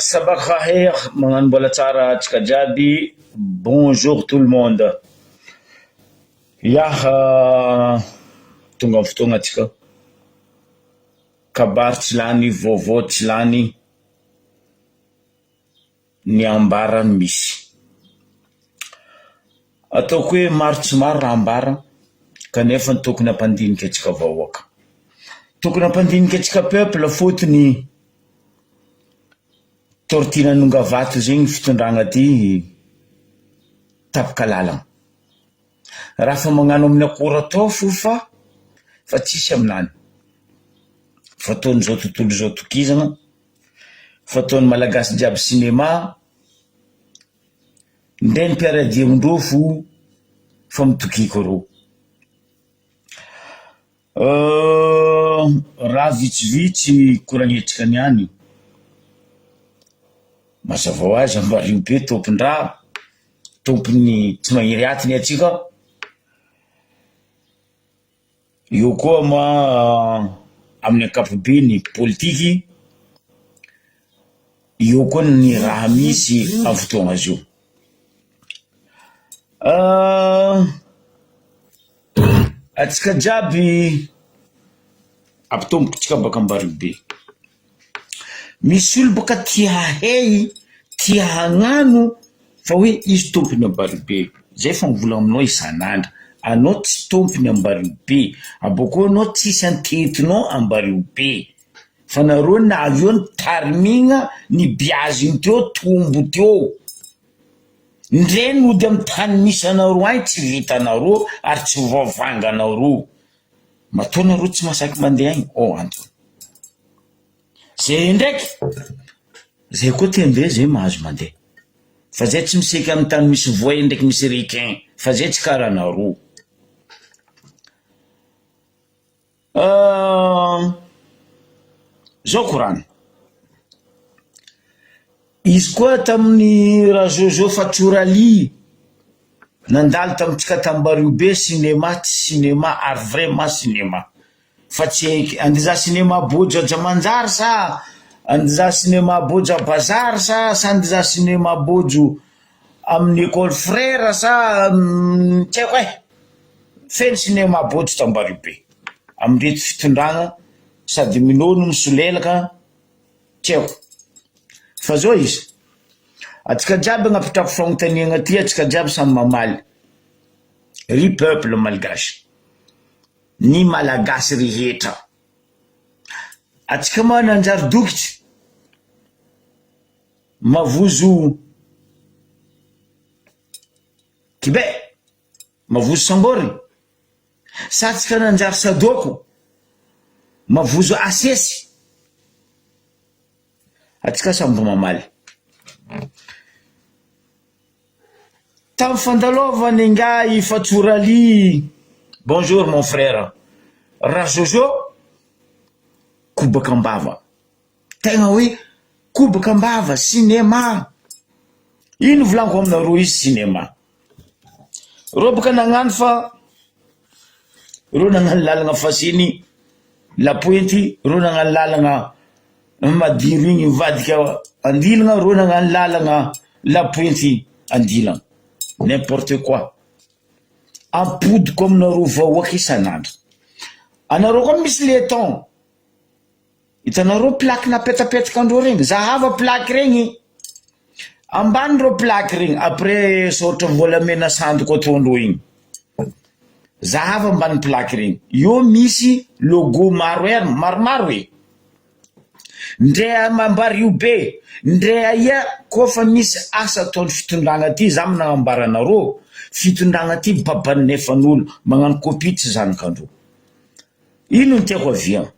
Sabak khair, magnano mbola tsara antsika jiaby. Bonjour tout le monde. Tonga amin'ny fotoagna antsika. Kabary tsy lany, vaovao tsy lany, ny ambarany misy. Ataoko hoe maro tsy maro raha ambara, kanefa tokony hampandinika antsika vahoaka. Tokony hampandinika antsika peuple fotony tortina nongavato zegny fitondragna ty tapaka lalagna. Raha fa magnano amin'ny akora atao fa tsisy aminany. Fataon'izao tontolo izao tokizana, fataon'ny malagasy jiaby cinéma, ndray ny mpiara-dian-drofo fa mitokiko rô. Raha vitsivitsy koragnetsika niany. Mazava ho azy ambario be tompon-draha, tompony tsy magniry atiny atsika. Eo koa ma amin'ny ankapobeny politiky, eo koa ny raha misy amin'ny fotoagna azy io. Atsika jiaby ampitombokitsika baka ambario be. Misy olo baka tia hahay, tia hagnano fa hoe izy tompony ambario be. Zay fa mivola aminao isan'andro. Anao tsy tompony ambario be, aboko anao tsisy antetinao ambario be. Fa nareo navy eo ny tarimigna ny biaziny teo, tombo teo. Ndray nody amin'ny tany misy anareo any tsy vitanareo ary tsy voavanganareo. Matoa nareo tsy masaky mandeha agny? Antony. Zay ndraiky, zay koa te handeha, zay mahazo mandeha. Fa zay tsy misaiky amin'ny tany misy voay ndraiky misy requin, fa zay tsy karaha nareo. Zao korany. Izy koa tamin'ny raha Jojo Fatsoraly nandalo tamitsika tambario be cinéma, tsy cinéma ary vraiment cinéma. Fa tsy andiza cinéma Boja Jamanjary sa andiza cinéma Boja Bazary sa andiza cinéma Bojo amin'ny école frère sa tsy haiko e. Feno cinéma Bojo tambario be. Amreto fitondragna sady minono misolelaka tsy haiko. Fa zao izy, atsika jiaby agnapitrako fagnotaniagna ty, atsika jiaby samy mamaly. Ry peuple malgasy, ny malagasy rehetra. Atsika ma nanjary dokitsy, mavozo Kibe, mavozo Sambôry, sa atsika nanjary Sadoko, mavozo Asesy. Atsika samy mamaly. Tam fandalovany nga i Fatsoraly, bonjour mon frère, raha Jojo, kobaka ambava. Tegna hoe kobaka ambava, cinéma. Ino volaniko aminareo izy cinéma? Rô baka nagnano fa, rô nagnano lalagna fasiny Lapointy, rô nagnano lalagna Madiro igny mivadika Andilagna, rô nagnano lalagna Lapointy Andilagna. N'importe quoi. Ampodiko aminareo vahoaka isan'andro. Anareo koa misy leton. Hitanareo plaque napetapetaka andreo regny, zahava plaque regny. Ambany rô plaque regny, après sortra volamena sandoko ataondreo igny. Zahava ambany plaque regny. Io misy logo maromaro e. Ndray ambario be, ndray aia koa fa misy asa ataon'ny fitondragna ty, za nagnambaranareo, fitondragna ty baban'ny nefan'olo, magnano copie tsy zanakandreo. Ino ny tiako avia?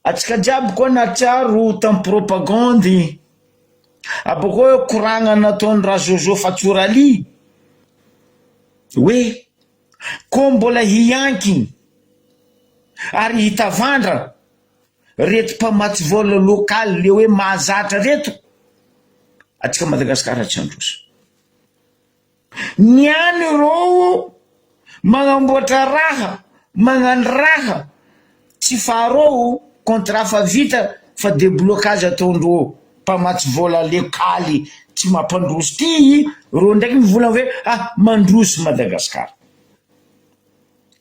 Atsika jiaby koa natsiaro tam propagandy, aboko eo koragna nataon'ny raha Jojo Fatsoraly, hoe koa mbola hiankiny ary hitavandra reto mpamatsy vola lokaly le hoe mahazatra reto, atsika Madagasikara tsy androso. Niany rô magnamboatra raha, magnano raha, tsy farao contrat fa vita fa déblocage ataondreo mpamatsy vola lekaly tsy mampandroso ty ro ndraiky mivolagna hoe mandroso Madagasikara.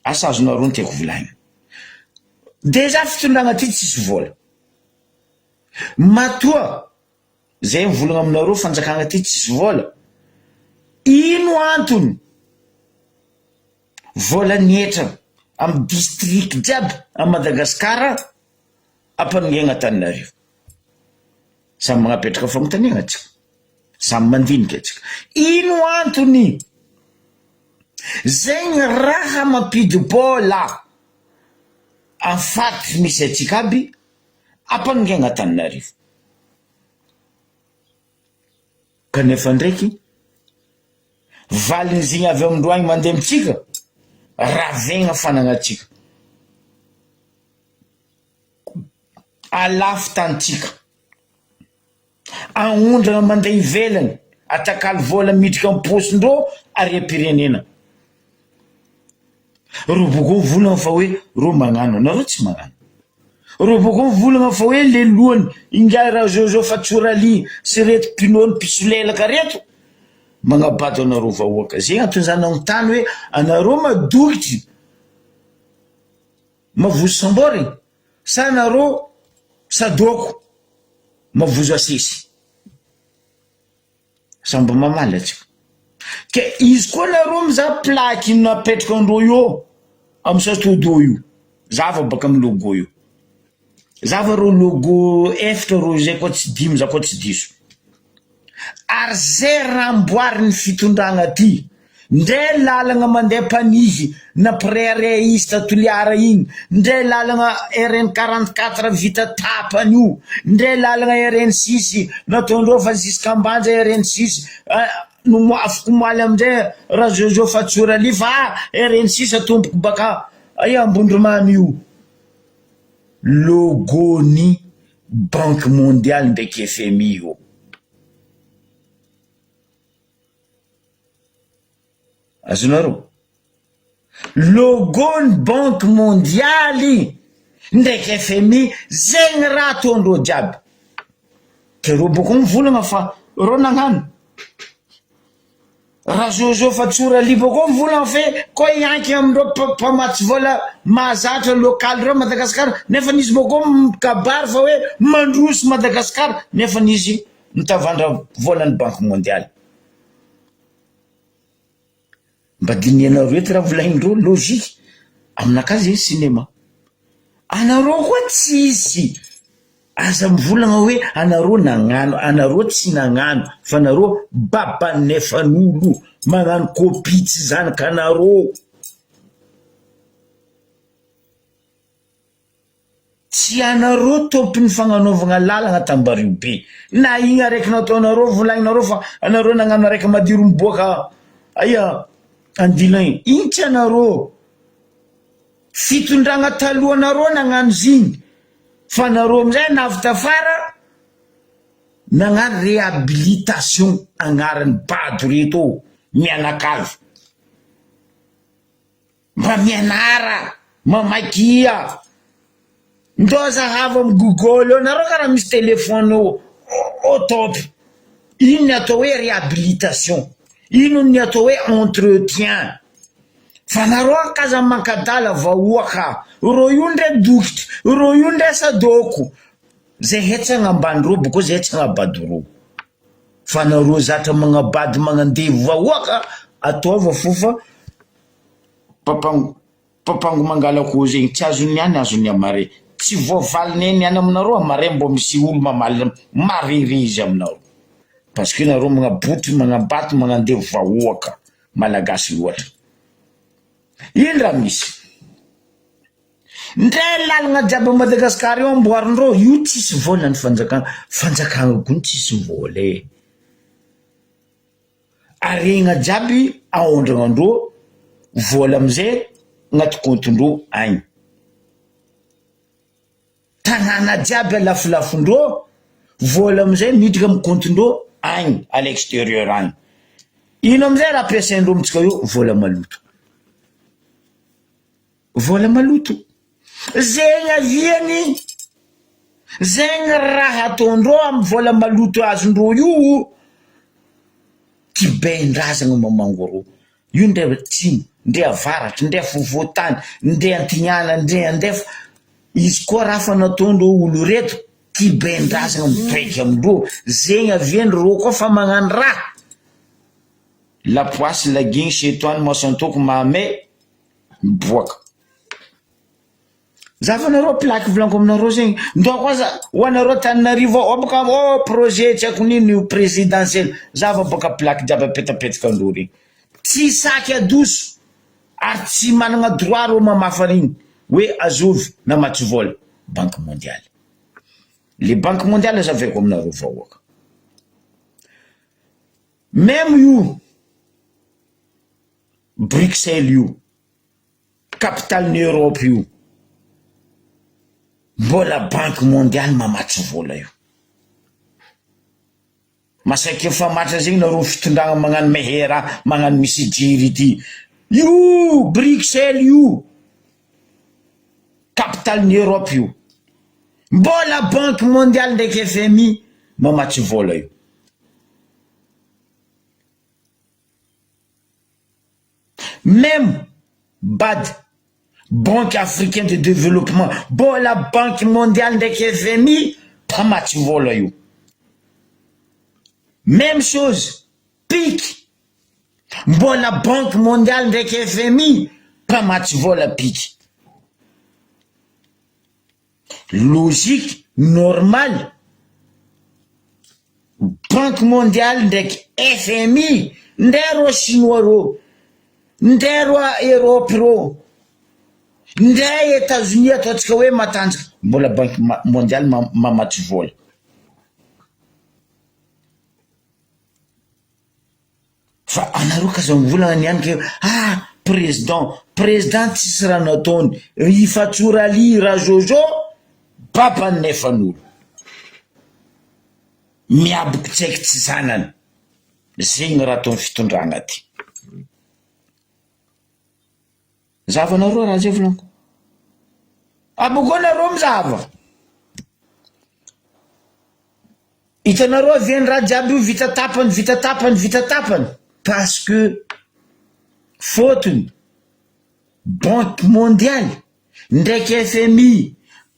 Asa azonareo ny tiako volagny. Deja fitondragna ty tsisy vola. Matoa zay mivolagna aminareo fanjakagna ty tsisy vola. Ino antony vola nietra am district jiaby a Madagasikara ampanongena Antananarivo? Samy magnapetraka fagnotaniana tsika, samy mandinika tsika. Ino antony zegny raha mampidibola en fait misy atsika aby ampanongena Antananarivo? Kanefa ndraiky valiny zigny avy amindro agny mandeha amitsika ravegna fanagnatsika, alafo tantsika, aondragna mandeha ivelany, atakalo vola miditra am-posindreo arem-pirenena. Ro boko volagna fa hoe ro magnano, nareo tsy magnano. Ro boko volagna fa hoe le lohany ingara Jojo Fatsoraly sy reto pinony pisolelaka reto magnabado anareo vahoaka. Zegny antony zany anontany hoe anareo madokitry mavozo sambôry sa anareo sadoko mavozo asesy? Samba mamaly atsika. Ke izy koa nareo mizaha plaky napetraka andreo io amy satodo io, zava baka amy logo io, zava ro logo efatra ro zay koa tsy dimy za koa tsy diso. Ary zay ramboariny fitondragna ty ndre lalagna mandeha panizy na préréiste Toliara igny, ndre lalagna RN 44 vita tapany io, ndre lalagna RN 6 nataondreo fa Ziskambanja RN 6 no afaka maly amizay raha Jojo Fatsoraly fa RN 6 atomboko baka Ambondromamy io. Logony Banque Mondiale ndraiky FMI io. Azonareo? Logony Banque Mondiale ndraiky FMI zegny raha ataondreo jiaby. Ke ro boko mivolagna fa ro nagnano. Raha Jojo Fatsoraly boko mivolagna fe koa ianky amindreo mpamatsy vola mahazatra lokaly reo Madagasikara, nefa nizy boko mikabary fa hoe mandroso Madagasikara, nefa nizy mitavandra volany Banque Mondiale. Mba dinianareo eto raha volagnindreo logika aminakazy zay cinéma. Anareo koa tsisy aza mivolagna hoe anareo nagnano, anareo tsy nagnano, fa anareo babanefan'olo magnano copie tsy zanakanareo. Tsy anareo tompony fagnanaovagna lalagna Tambariobe. Na igny araiky nataonareo volagninareo fa anareo nagnano araiky madiro miboaka Andilany, igny tsy anareo. Fitondragna talohanareo nagnano zigny, fa anareo amizay navy tafara nagnano réhabilitation agnarany bado reto mianakavy. Mba mianara mamakia ndo zahava amy Google nareo karaha misy telefone au top. Ino ny atao hoe réhabilitation, ino ny atao hoe entretien. Fa nareo akaza mankadala vahoaka, ro io ndre dokitry, ro io ndre sadoko, zay hetsagna ambandreo boko zay hetsagna abadoro. Fa nareo zatra magnabady magnandevo vahoaka ataova fofa papango mangalako zegny tsy azony any azony amare. Tsy voavaliny any aminareo amare mbo misy olo mamaly mariry izy aminareo. Parce que nareo magnabotry magnabaty magnandevo vahoaka malagasy loatra. Ino raha misy? Ndre lalagna jiaby Madagasikara io amboarindreo io tsisy vola ny fanjakagna koa tsisy vola e. Aregna jiaby aondragnandreo vola amizay agnaty comptendreo agny. Tanàna jiaby alafolafondreo vola amizay miditra amy comptendreo agny à l'extérieur agny. Ino amizay raha ampiasaindreo amitsika io? Vola maloto. Vola maloto. Zegny aviany zegny raha ataondreo amy vola maloto azondreo io tibendrazagna mamangoro io ndre tsimo ndre avaratry ndre fovoatany ndre antignana ndre andefa izy koa raha fa nataondreo olo reto tibendrazagna midraiky amindreo zegny aviandreo koa fa magnano raha la poisse lagigny setoany masantoko mahamay miboaka zafanareo plaque volaniko aminareo zegny ndao koa za hoanareo Tananarivo baka projet tsy haiko nino présidentiel zava baka plaque jiaby apetapetaka andreo regny tsy saky adoso ary tsy managna droit reo mamafa regny hoe azovy na matry vola banque mondiale le banque mondiale zavako aminareo vahoaka même io Bruxelles io capitale n'Europe io mbola banque mondiale mamatry vola io masaiky mifamatra zegny nareo fitondragna magnano mehera magnano misy jiry ity io Bruxelles io capitale n'Europe io mbola banque mondiale ndraiky FMI mamatry vola io même BAD Banque africaine de développement mbola banque mondiale ndraiky FMI mpamatry vola io même chose PIC mbola banque mondiale ndraiky FMI mpamatry vola PIC logique normal banque mondiale ndraiky FMI ndero chinois ro ndero Europe ro ndray États-Unis ataontsika hoe matanjaka mbola banque mondiale mamatry vola fa anareo kaza mivolagna niany ke président tsisy raha nataony ifatsora raha jojo babany nefan'olo miaboky tsy haiky tsy zanany zegny raha ataony fitondrana ty zavanareo raha zay volaniko abogonareo mizava hitanareo aveny raha jiaby io vita tapany parce que fotony banque mondiale ndraiky FMI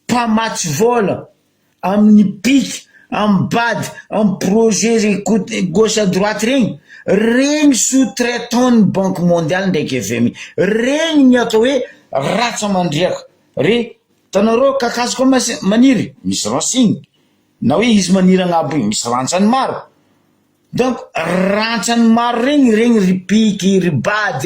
mpamatry vola amin'ny PIC amin'ny BAD amin'ny projet gauche à droite regny sous-traitant banque mondiale ndraiky FMI regny ny atao hoe ratsa mandriaka re tanareo kakazo koa maniry misy rancine na hoe izy maniry agnabo igny misy rantsany maro donc rantsany maro regny ry PIC ry BAD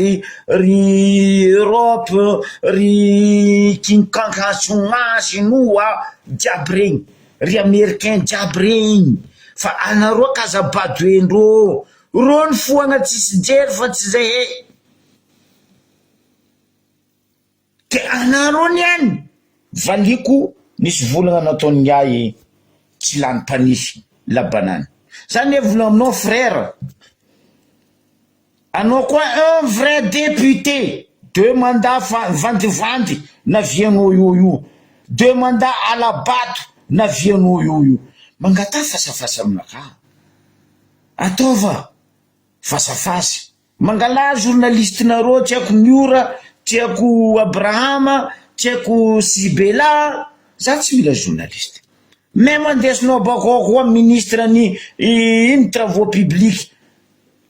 ry Europe ry kinkankatsogna chinois jiaby regny ry américain jiaby regny fa anareo kazabadoendreo ro ny foagna tsisy jery fa tsy zay ke anareo niany valiko nisy volagna nataony ahy tsy lany panisy la banane zany hoe volagna aminao frère anao koa un vrai député 2 mandats vandivandy na vianao io 2 mandats alabato na vianao io mangata fasafasa aminaka ataova fasafasy mangala journaliste nareo tsy haiko Miora tsy haiko Abrahama tsy haiko Sibela za tsy mila journaliste même andesanao bakao koa ministre ny ino travaux publics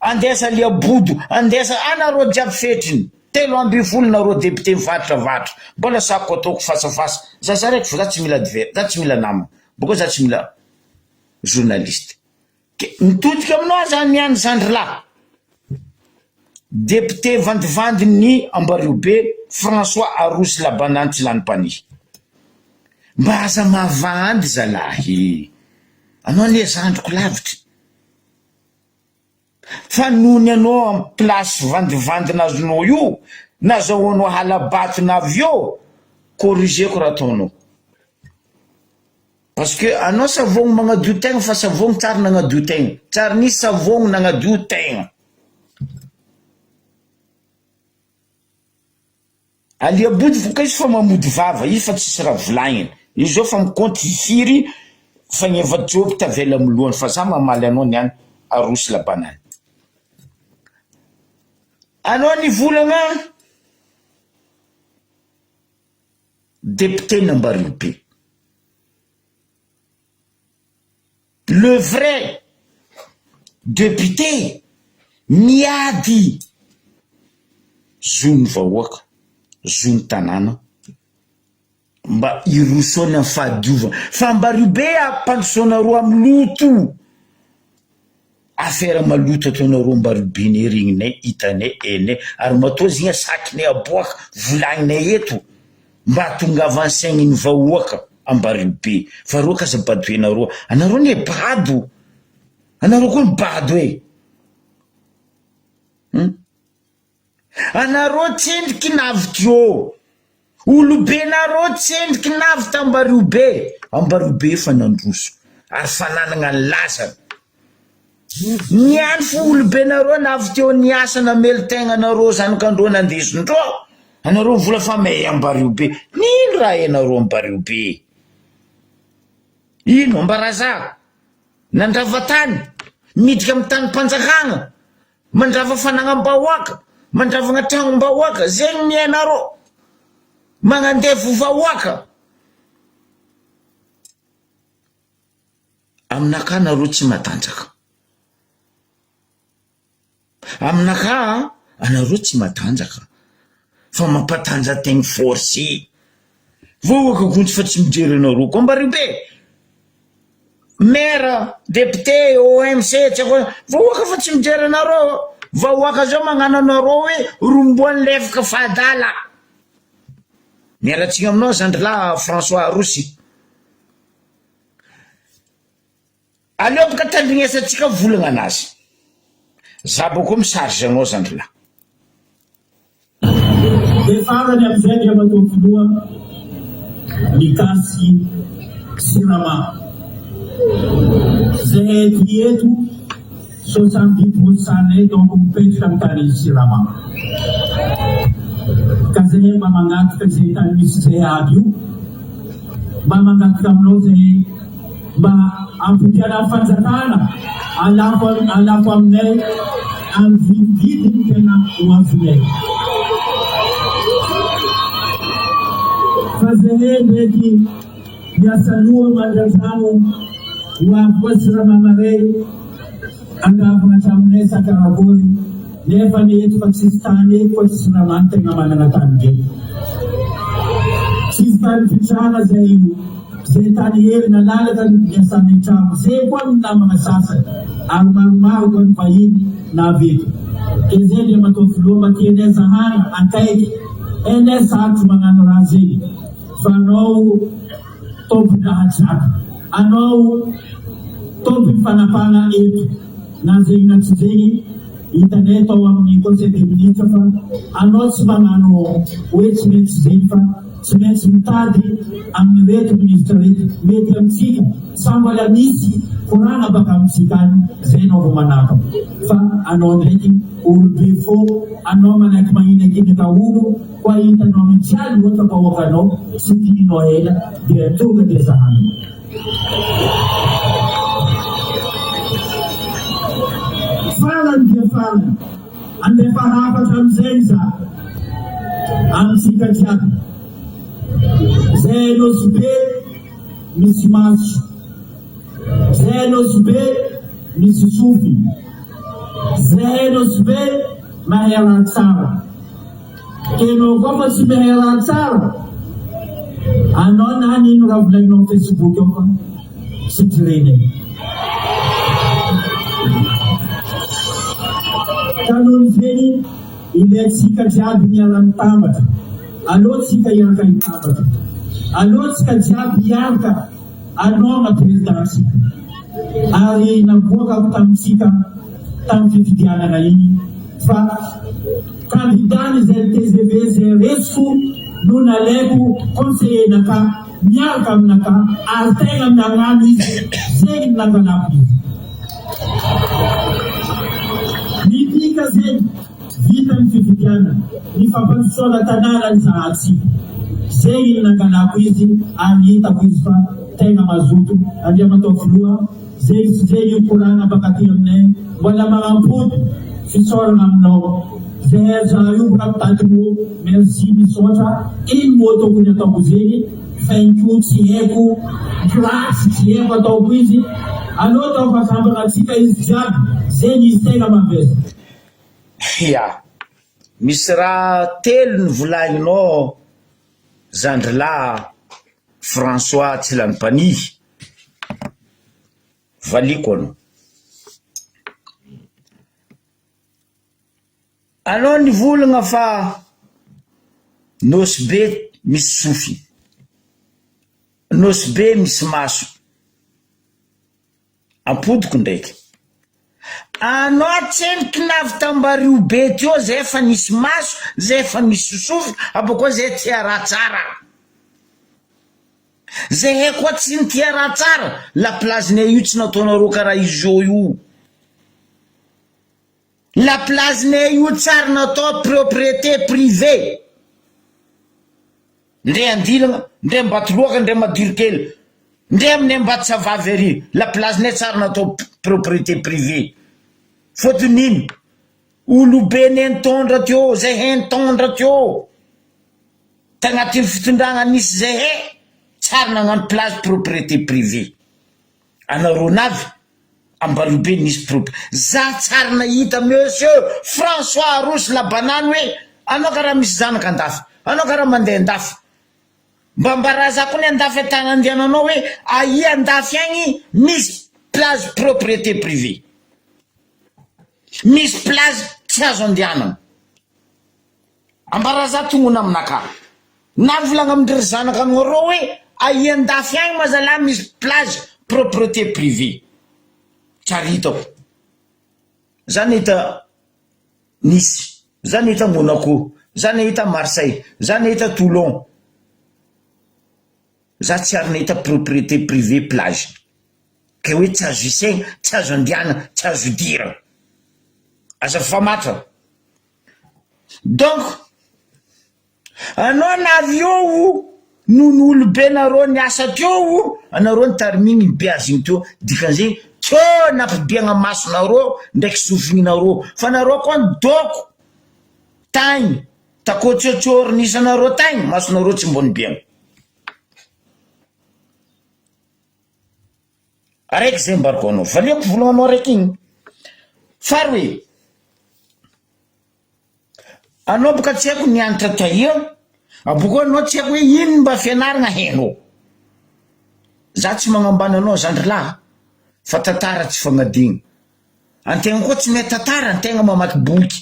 andesa Liabodo andesa anareo jiaby fetriny 3 nareo député mivatravatra mbola sako ataoko fasafasa za raiky za tsy mila diver za tsy mila namana boko za tsy mila journaliste mitodika aminao zany niany Zandrilahy député vandivandy ny Ambariobe François Arosy la banane tsy lany pani mba aza mavandy zalahy anao ne zandriko lavitry fa nony anao amy place vandivandy nazonao io nazahoanao halabato na avio corrigeko raha ataonao parce que anao savogno magnadio tegna fa savogno tsara nagnadio tegna tsara nisy savogno nagnadio tegna Aliabodo voka izy fa mamody vava izy fa tsisy raha volagniny izy zao fa mikonty firy fa ny efa-jobo tavela amilohany fa za mamaly anao niany arosy labanany anao ny volagna député n'Ambaribe. Le vrai député miady zony vahoaka zony tanàna mba irosony amin'ny fahadiovana fa Ambaribe ampandrosoana roa amin'ny loto affaire maloto ataonareo Ambaribe ne regninay hitanay enay ary matoa zigny sakinay aboaka volagninay eto mba tongava ansaigny vahoaka Ambaribe fa roa kazabadoenareo anareo ne bado anareo koa bado anareo tsendriky navitio olobenareo tsendriky navy t'Ambaribe Ambaribe fa nandroso ary fananagna ny lasany niany fo olobenareo navitio niasa namely tegnanareo zanakandreo nandesondreo anareo vola fa may Ambaribe nino raha enareo Ambaribe ino ambaraza nandrava tany midika amin'ny tany mpanjakagna mandrava fanagnam-bahoaka mandravagna tragnom-bahoaka zegny miainareo magnandefo vahoaka aminaka nareo tsy matanjaka aminaka anareo tsy matanjaka fa mampatanjategny forcé vahoaka gontsy fa tsy mijery anareo ko Ambaribe maire député OMC tsy vahoaka fa tsy mijery anareo vahoaka zao magnano anareo hoe romboany lefaka fadala miaratsigna aminao zandrila François Arosy aleo boka tandrignesatsika volagna anazy zabo koa misarge anao zandrila farany am'izay dia matao filoha mikasy sirama zay eto 70% donc mipetraka amin'ny tany sirama ka zay mba magnataka zay tany misy zay aby io mba magnataka aminao zay mba ampidiana fanjakana alafo aminay amin'ny vidiny tena hoavinay fa zay ndraiky miasaloha mandrazano hoavy sirama maray angavana hatraminay sakarakory nefa ny eto fa tsisy tany eto fa tsisy ramany tegna manana tany be tsisy tany fitrana zay tany hely nalalaka miasany trano zay koa ny namana sasany ary maromaro koa ny vahiny naveto ke zay dia matao filoha makenay zahany akaiky enay sarotry magnano raha zegny fa anao tompondrahatraka anao tompony fanapana eto na zegny na tsy zegny hitanay tao amin'ny conseil des ministres fa anao tsy magnano hoe tsy maintsy zegny fa tsy maintsy mitady amin'ny reto ministre reto mety amitsika sambola misy koragna baka amitsika any zay anao vo manaka fa anao ndraiky olo be fô anao manaiky mahinakinaka olo koa hitanao mitsialy ohatra vahoakanao sy tianao ela dia tonga dia zahany farany dia farany andefa hafatra amizay za amitsika jiaby zay nosy be misy maso zay nosy be misy sofy zay nosy be mahay raha tsara kenao koa fa tsy mahay raha tsara anao na nino raha volagninao Facebook ao fa tsy tirenay tanony zegny ilayntsika jiaby miara-mitambatra aleo tsika iaraka hitambatra aleo tsika jiaby iaraka anao présidentsika ary naboaka tamitsika tamin'ny fifidianana iny fa kandidany zay TGV zay resiko no nalaiko conseiller naka miaraka aminaka ary tegna nagnano izy zegny nanganako izy nipika zegny vita ny fifidianana ny fampandrosoana tanàna ny zahatsika zay nangalako izy ary hitako izy fa tegna mazoto Andriamanitra voaloha zay io korana baka aty aminay mbola manampody fitsorana aminao zay za io rapitadimo merci misaotra ino moa tokony ataoko zegny thank you tsy haiko grâce tsy haiko ataoko izy aleo tao fakambaka atsika izy jiaby zegny izy tegna mavesa ya misy raha telo ny volagninao Zandrilahy François Tsilanipany valiko anao anao nivolagna fa nosy be misy sofy nosy be misy maso ampodiko ndraiky anao tsendriky navy tambario be teo zay efa nisy maso zay efa misy sofy abakoa zay tia raha tsara zay koa tsy nitia raha tsara la plazinay io tsy nataonareo karaha izo io la plazinay io tsara natao propriété privée ndre andilagna ndre mbatoloaka ndre madiro kely ndre aminay Mbatsavavy ary la plazinay tsara natao propriété privée fotony ino olobe nentondra teo zay hentondra teo tagnatin'ny fitondragna nisy zay tsara nagnano place propriété privée anareo navy ambalobe nisy za tsara nahita monsieur François Rosy Labanany hoe anao karaha misy zanaka andafy anao karaha mandeha andafy mba mbarazako ny andafy tagna andiananao hoe aia andafy agny misy place propriété privée misy place tsy azo andianana ambaraza tongona aminaka na volagna amindry zanaka anareo hoe aia andafy agny mazala misy place propriété privée tsara hitako za nahita Nice za nahita Monaco za nahita Marseille za nahita Toulon za tsy ary nahita propriété privée plage ke hoe tsy azo isaigna tsy azo andiana tsy azo dira aza famatra donc anao navy eo non'olobe nareo niasa teo anareo nitarimigny ny be azy igny teo dikan'izay teo nampibiagna masonareo ndraiky sofinareo fa nareo koa nidoko tagny takôtsotsôro nisanareo tagny masonareo tsy mbo nibiagna araiky zay mbariko anao valiako volagninao araiky igny fary hoe anao boka tsy haiko nianatra taia aboko anao tsy haiko hoe ino mba fianaragna hainao za tsy magnambany anao Zandrilahy fa tantara tsy fagnadigna antegna koa tsy mahay tantara antegna mamaky boky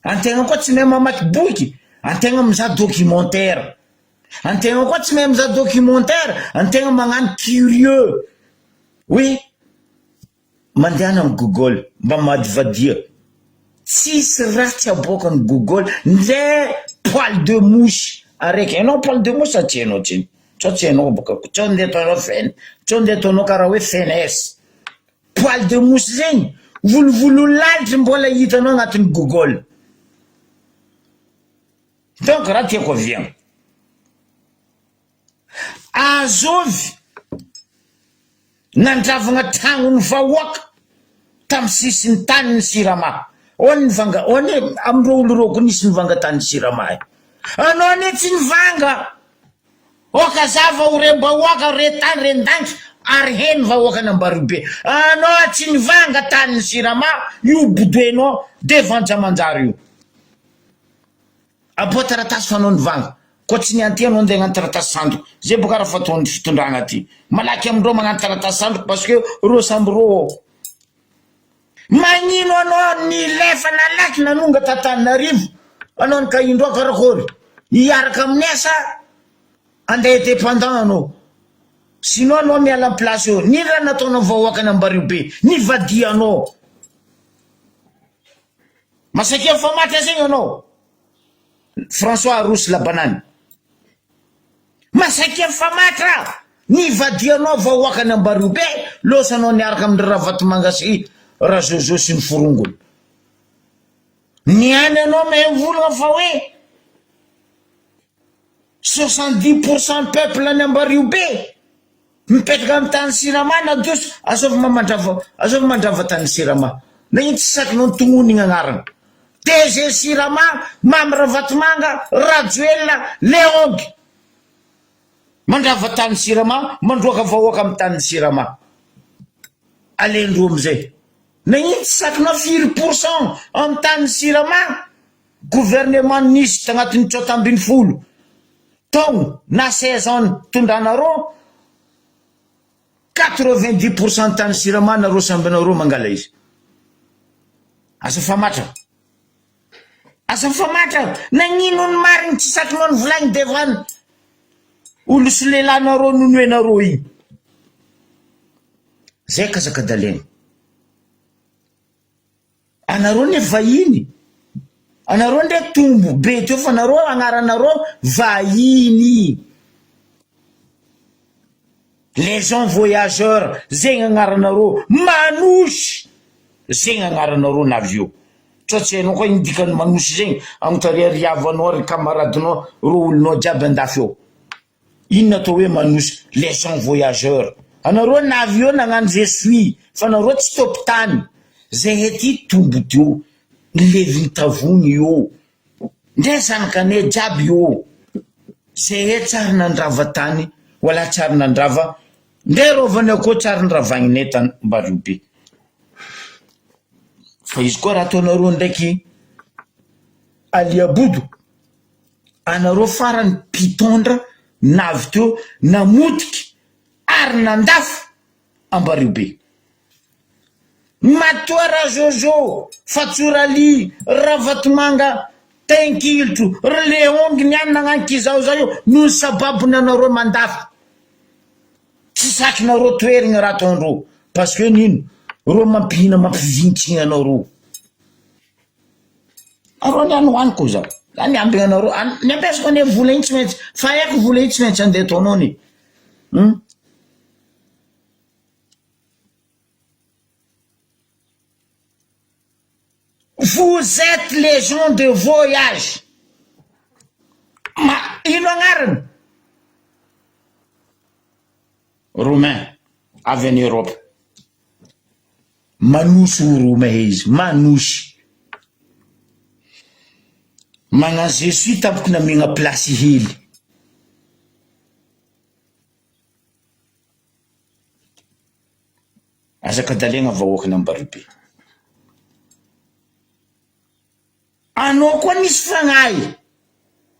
antegna koa tsy mahay mamaky boky antegna mizaha documentaire antegna koa tsy mahay mizaha documentaire antegna magnano curieux oui mandeana amin'ny Google mba madivadia tsisy raha tsy aboaka ny Google ndre poil de mouche araiky hainao poil de mouche tsy hainao tsiny tsao tsy hainao boka tsao ndeha ataonao fene tsao ndeha ataonao karaha hoe fenes poil de mouche zegny volovolo lalitra mbola hitanao agnatin'ny Google donc raha tiako aviagna azovy nandravagna tragno ny vahoaka tamy sisiny tany ny Sirama ony nivanga ony amindreo olo reo ko nisy nivanga tany Sirama anao ne tsy nivanga oka zava ho rembahoaka re tany rendanky ary heny vahoaka nambarobe anao tsy nivanga tany ny Sirama io bodoenao devant Jamanjary io abo taratasy fa anao nivanga koa tsy nianty anao ndeha hagnano taratasy sandoko zay boka raha fataon'ny fitondragna aty malaky amindreo magnano taratasy sandoko parce que reo samby reo magnino anao nilefa nalaky nanonga Tananarivo anao ny kaindreo karakory hiaraka amin'ny asa andeha dépendant anao sinon anao miala amin'ny place eo ny raha nataonao vahoaka Nambarobe nivadia anao masaky famatra zegny anao François Rosy Labanany masaky famatra nivadia anao vahoaka Nambarobe losa anao niaraka amin'ny raha Vatomanga sy raha Jojo sy ny forongony niany anao mahay volagna fa hoe 70% peuple any Ambaribe mipetraka amin'ny tany Sirama na dos azova mandrava tany Sirama na iny tsy sakinao tonony igny agnarana DG Sirama Mamy Ravatomanga Rajoelina Leongy mandrava tany Sirama mandroaka vahoaka amin'ny tany Sirama alendro amizay na iny tsy sakinao 4% amin'ny tany Sirama gouvernement nisy tagnatin'ny 30 taogno na 16 ans tondranareo 90% tany Sirama nareo sambanareo mangala izy asa famatra nagnino ny mariny tsy sakinao ny volagny devany olo sy lelanareo nonoenareo igny zay kazakadaleny anareo ne vahiny anareo ndre tombo be teo fa nareo agnaranareo vahiny les gens voyageurs zegny agnaranareo manosy zegny agnaranareo navio tsotsy hainao koa igny dikany manosy zegny agnotariariavanao ry camaradinao ro olonao jiaby andafy eo ino natao hoe manosy les gens voyageurs anareo navio nagnano je suis fa nareo tsy topy tany zay hety tombo teo leviny tavogny io ndre zanakane jiaby io zay he tsary nandrava tany wala tsary nandrava ndre rovany akô tsary nravagninay tany Ambaribe fa izy koa raha ataonareo ndraiky aliabodo anareo farany mpitondra navy teo namotiky ary nandafy Ambaribe Matoara Jojo Fatsorali Ravatomanga Tenkiltro Leongy niany nagnaniky zao io no sababony anareo mandafy tsy sakinareo toerigny raha ataondreo parce que nino ro mampihina mampivintsiny anareo areo niany hoaniko zao zany ambigna anareo niampiasako ane vola igny tsy maintsy fa haiko vola igny tsy maintsy andeha ataonao ni Vous êtes les gens de voyage. Ino agnarany? Romain, avy en Europe. Manosy Romain izy, manosy. Magnano Jésus tapoko namegna place hely. Azakadalegna vahoaka n'Ambaribe. Anao koa nisy fagnahy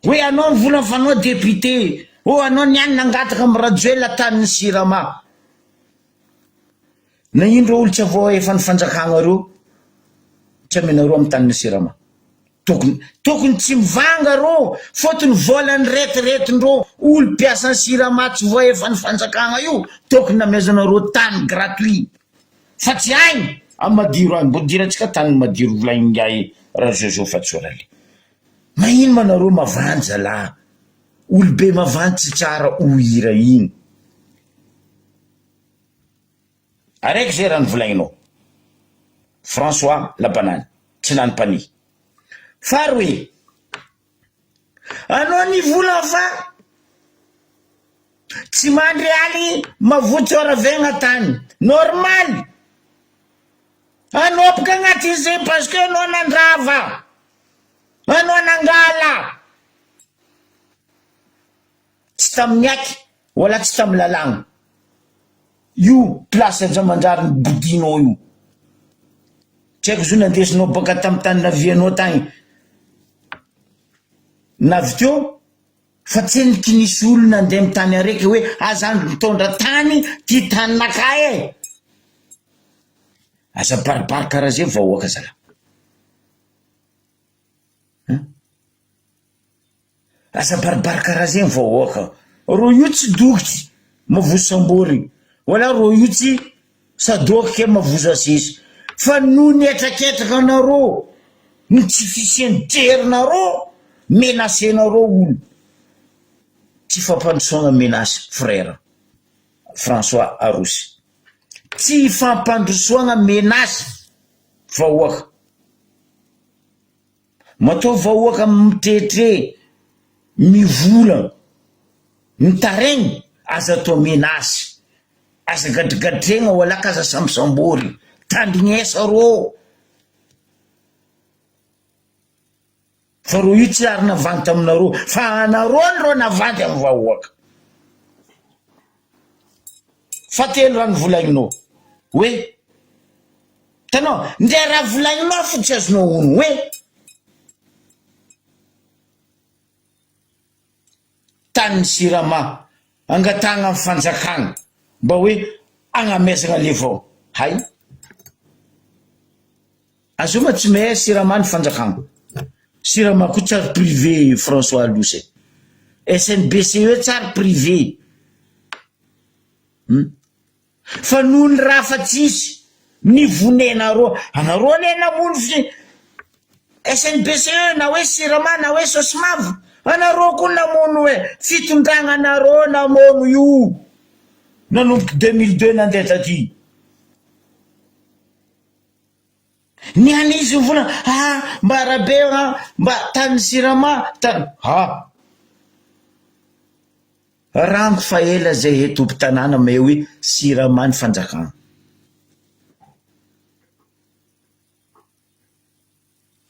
hoe anao vola fanao député o anao niany nangataka amin'ny Rajoelina tanin'ny Sirama na indro olo tsy avao efa ny fanjakagna reo tsy amenareo amin'ny tanin'ny Sirama tokony tsy mivanga reo fotony volany retiretindreo olo mpiasan'ny Sirama tsy voa efa ny fanjakagna io tokony namezanareo tany gratuit fa tsy aigny amadiro agny mbo diratsika tany madiro volagningahy raha Jojo Fatsorali maino manareo mavanja la olo be mavantsy tsara uhira igny araiky zay raha nivolagninao François Labanany tsy lany pani faroe anao nivola fa tsy mandry aly mavotsy oravegna tany normal anao boka agnaty zay parce que anao nandrava anao nangala tsy tamin'ny aky wala tsy tamin'ny lalagna io place Andriamandrary nibodinao io tsy haiko zo nandesinao baka tamin'ny tany navianao tagny navy teo fa tsy nikinisy olo nandeha amin'ny tany araiky hoe azandro mitondra tany ty taninakay e aza baribary karaha zay vahoaka zala aza baribary karaha zay vahoaka ro io tsy dokitsy mavozo sambory wala ro io tsy sadoky ke mavozo asisy fa no nietraketraka anareo no tsy fisiany jerinareo menasenareo olo tsy fampandrosoagna menasy frère François Arosy tsy fampandrosoagna menasy vahoaka matao vahoaka mitetre mivola mitaregny aza atao menazy aza gadrigadregna ho alaka aza sambosambory tandrignesa rô fa ro io tsy ary navandy taminarô fa anarony rô navandy amin'ny vahoaka fa telo raha novolagninao hoe tanao ndre raha volagninao fo tsy azonao ono hoe tany Sirama angatagna amin'ny fanjakagna mba hoe agnamezagna le vao hay azoma tsy mahay Sirama ny fanjakagna Sirama koa tsary privé François Losey SNBCE tsary privé fa noho ny raha fa tsisy nivonenarô anarô ne namono SNBCE na hoe Sirama na hoe Sosmavo anarô koa namono hoe fitondragna anarô namono io nanomboky 2002 nandeha taty ny anizy vola mba arabe mba tany Sirama tany rango fa ela zay etompo tanàna me hoe Sirama ny fanjakagna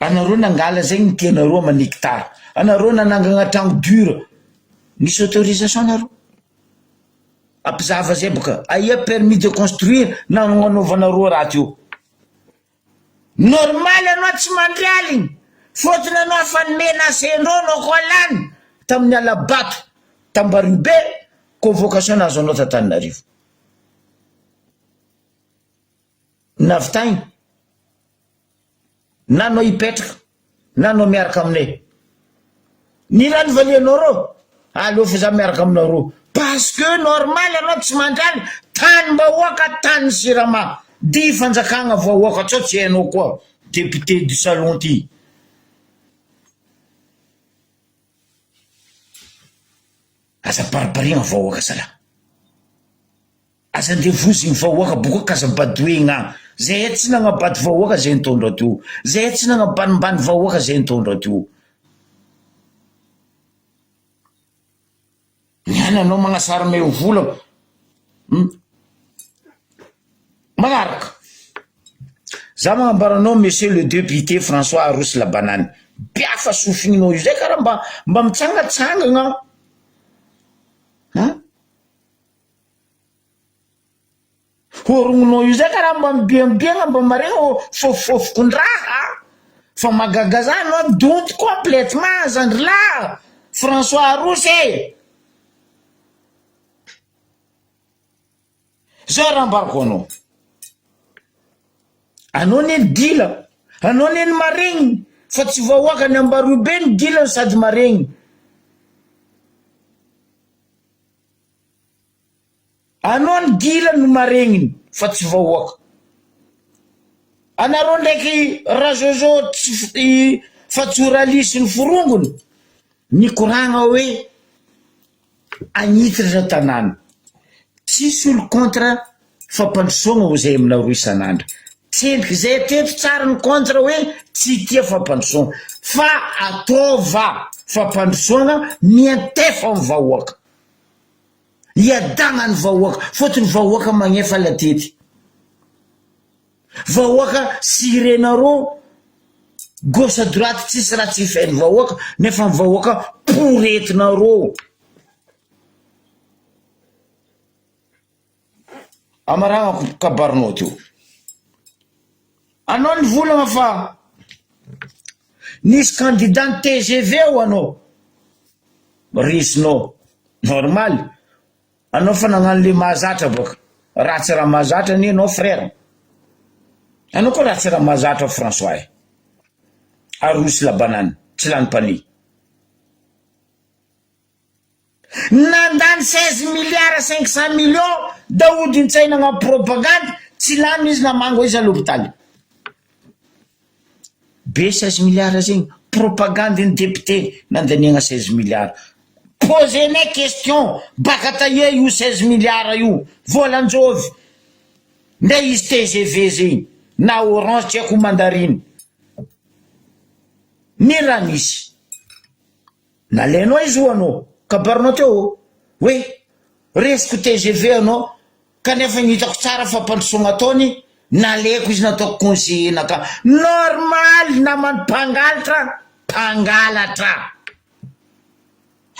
anarô nangala zay ny tianarô manikitara anarô nanangana tragno dur nisy autorisation anarô ampizava zay boka aia permis de construire nananaovanarô raha teo normal anao tsy mandrialigny fotony anao afa nimenasendrô nao koa lany tamin'ny Alabato Tambarube convocation nazo anao Tananarivo navitagny nanao hipetraka nanao miaraka aminay ny raha nivalianao rô aleo fa za miaraka aminarô parce que normal anao tsy mandrialy tany mbahoaka tany Sirama di fanjakagna vahoaka tsao tsy hainao koa député du salon ty aza baribarigna vahoaka sala aza ndevozigny vahoaka boka kaza badoegna zay tsy nagnabady vahoaka zay nitondra teo zay tsy nagnambanimbany vahoaka zay nitondra teo niany anao magnasara me vola magnaraka za magnambaranao monsieur le député François Arosy Labanany biafa sofinginao io zay karaha mba mitsangatsangagna orogninao io zay karaha mba mibiambiagna mba maregna fofofokondraha fa magagaza anao donty complètement zandrilahy François Arosy zao raha ambarako anao neny dila anao neny maregny fa tsy vahoaka ny Ambarube ny dila sady maregny anao ny dila no maregniny fa tsy vahoaka anareo ndraiky razozo fa tsy oralisy ny forongony ny koragna hoe agnititra tanàna tsisy olo contre fampandrosoagna ho zay aminareo isan'andro tsendriky zay teto tsara ny contre hoe tsy tia fampandrosoagna fa ataova fampandrosoagna miantefa amin'ny vahoaka iadagna ny vahoaka fotony vahoaka magnefa latety vahoaka sirenareo gauche à droite tsisy raha tsy feny vahoaka nefa ny vahoaka poretinareo amaragna kabarinao teo anao ny volagna fa nisy candidat ny TGV o anao risinao normal anao fa nagnano le mahazatra boka ratsy raha mahazatra ni anao frère anao koa ratsy raha mahazatra François Arosy Labanany tsy lany pani nandany 16 milliards 500 millions Daoudi Ntsaina na propagande tsy lany izy namango izy à l'hôpital be 16 milliards zegny propagande ny député nandaniagna 16 milliards posez-ne question baka taie io 16 milliards io volanjovy nde izy TGV zegny na orange tsy haiko mandarine ny raha nisy nalainao izy ho anao kabarinao teo hoe resiko TGV anao kanefa nhitako tsara fa mpandrosoagna ataony naleko izy nataoko conseiller naka normal namany mpangalatra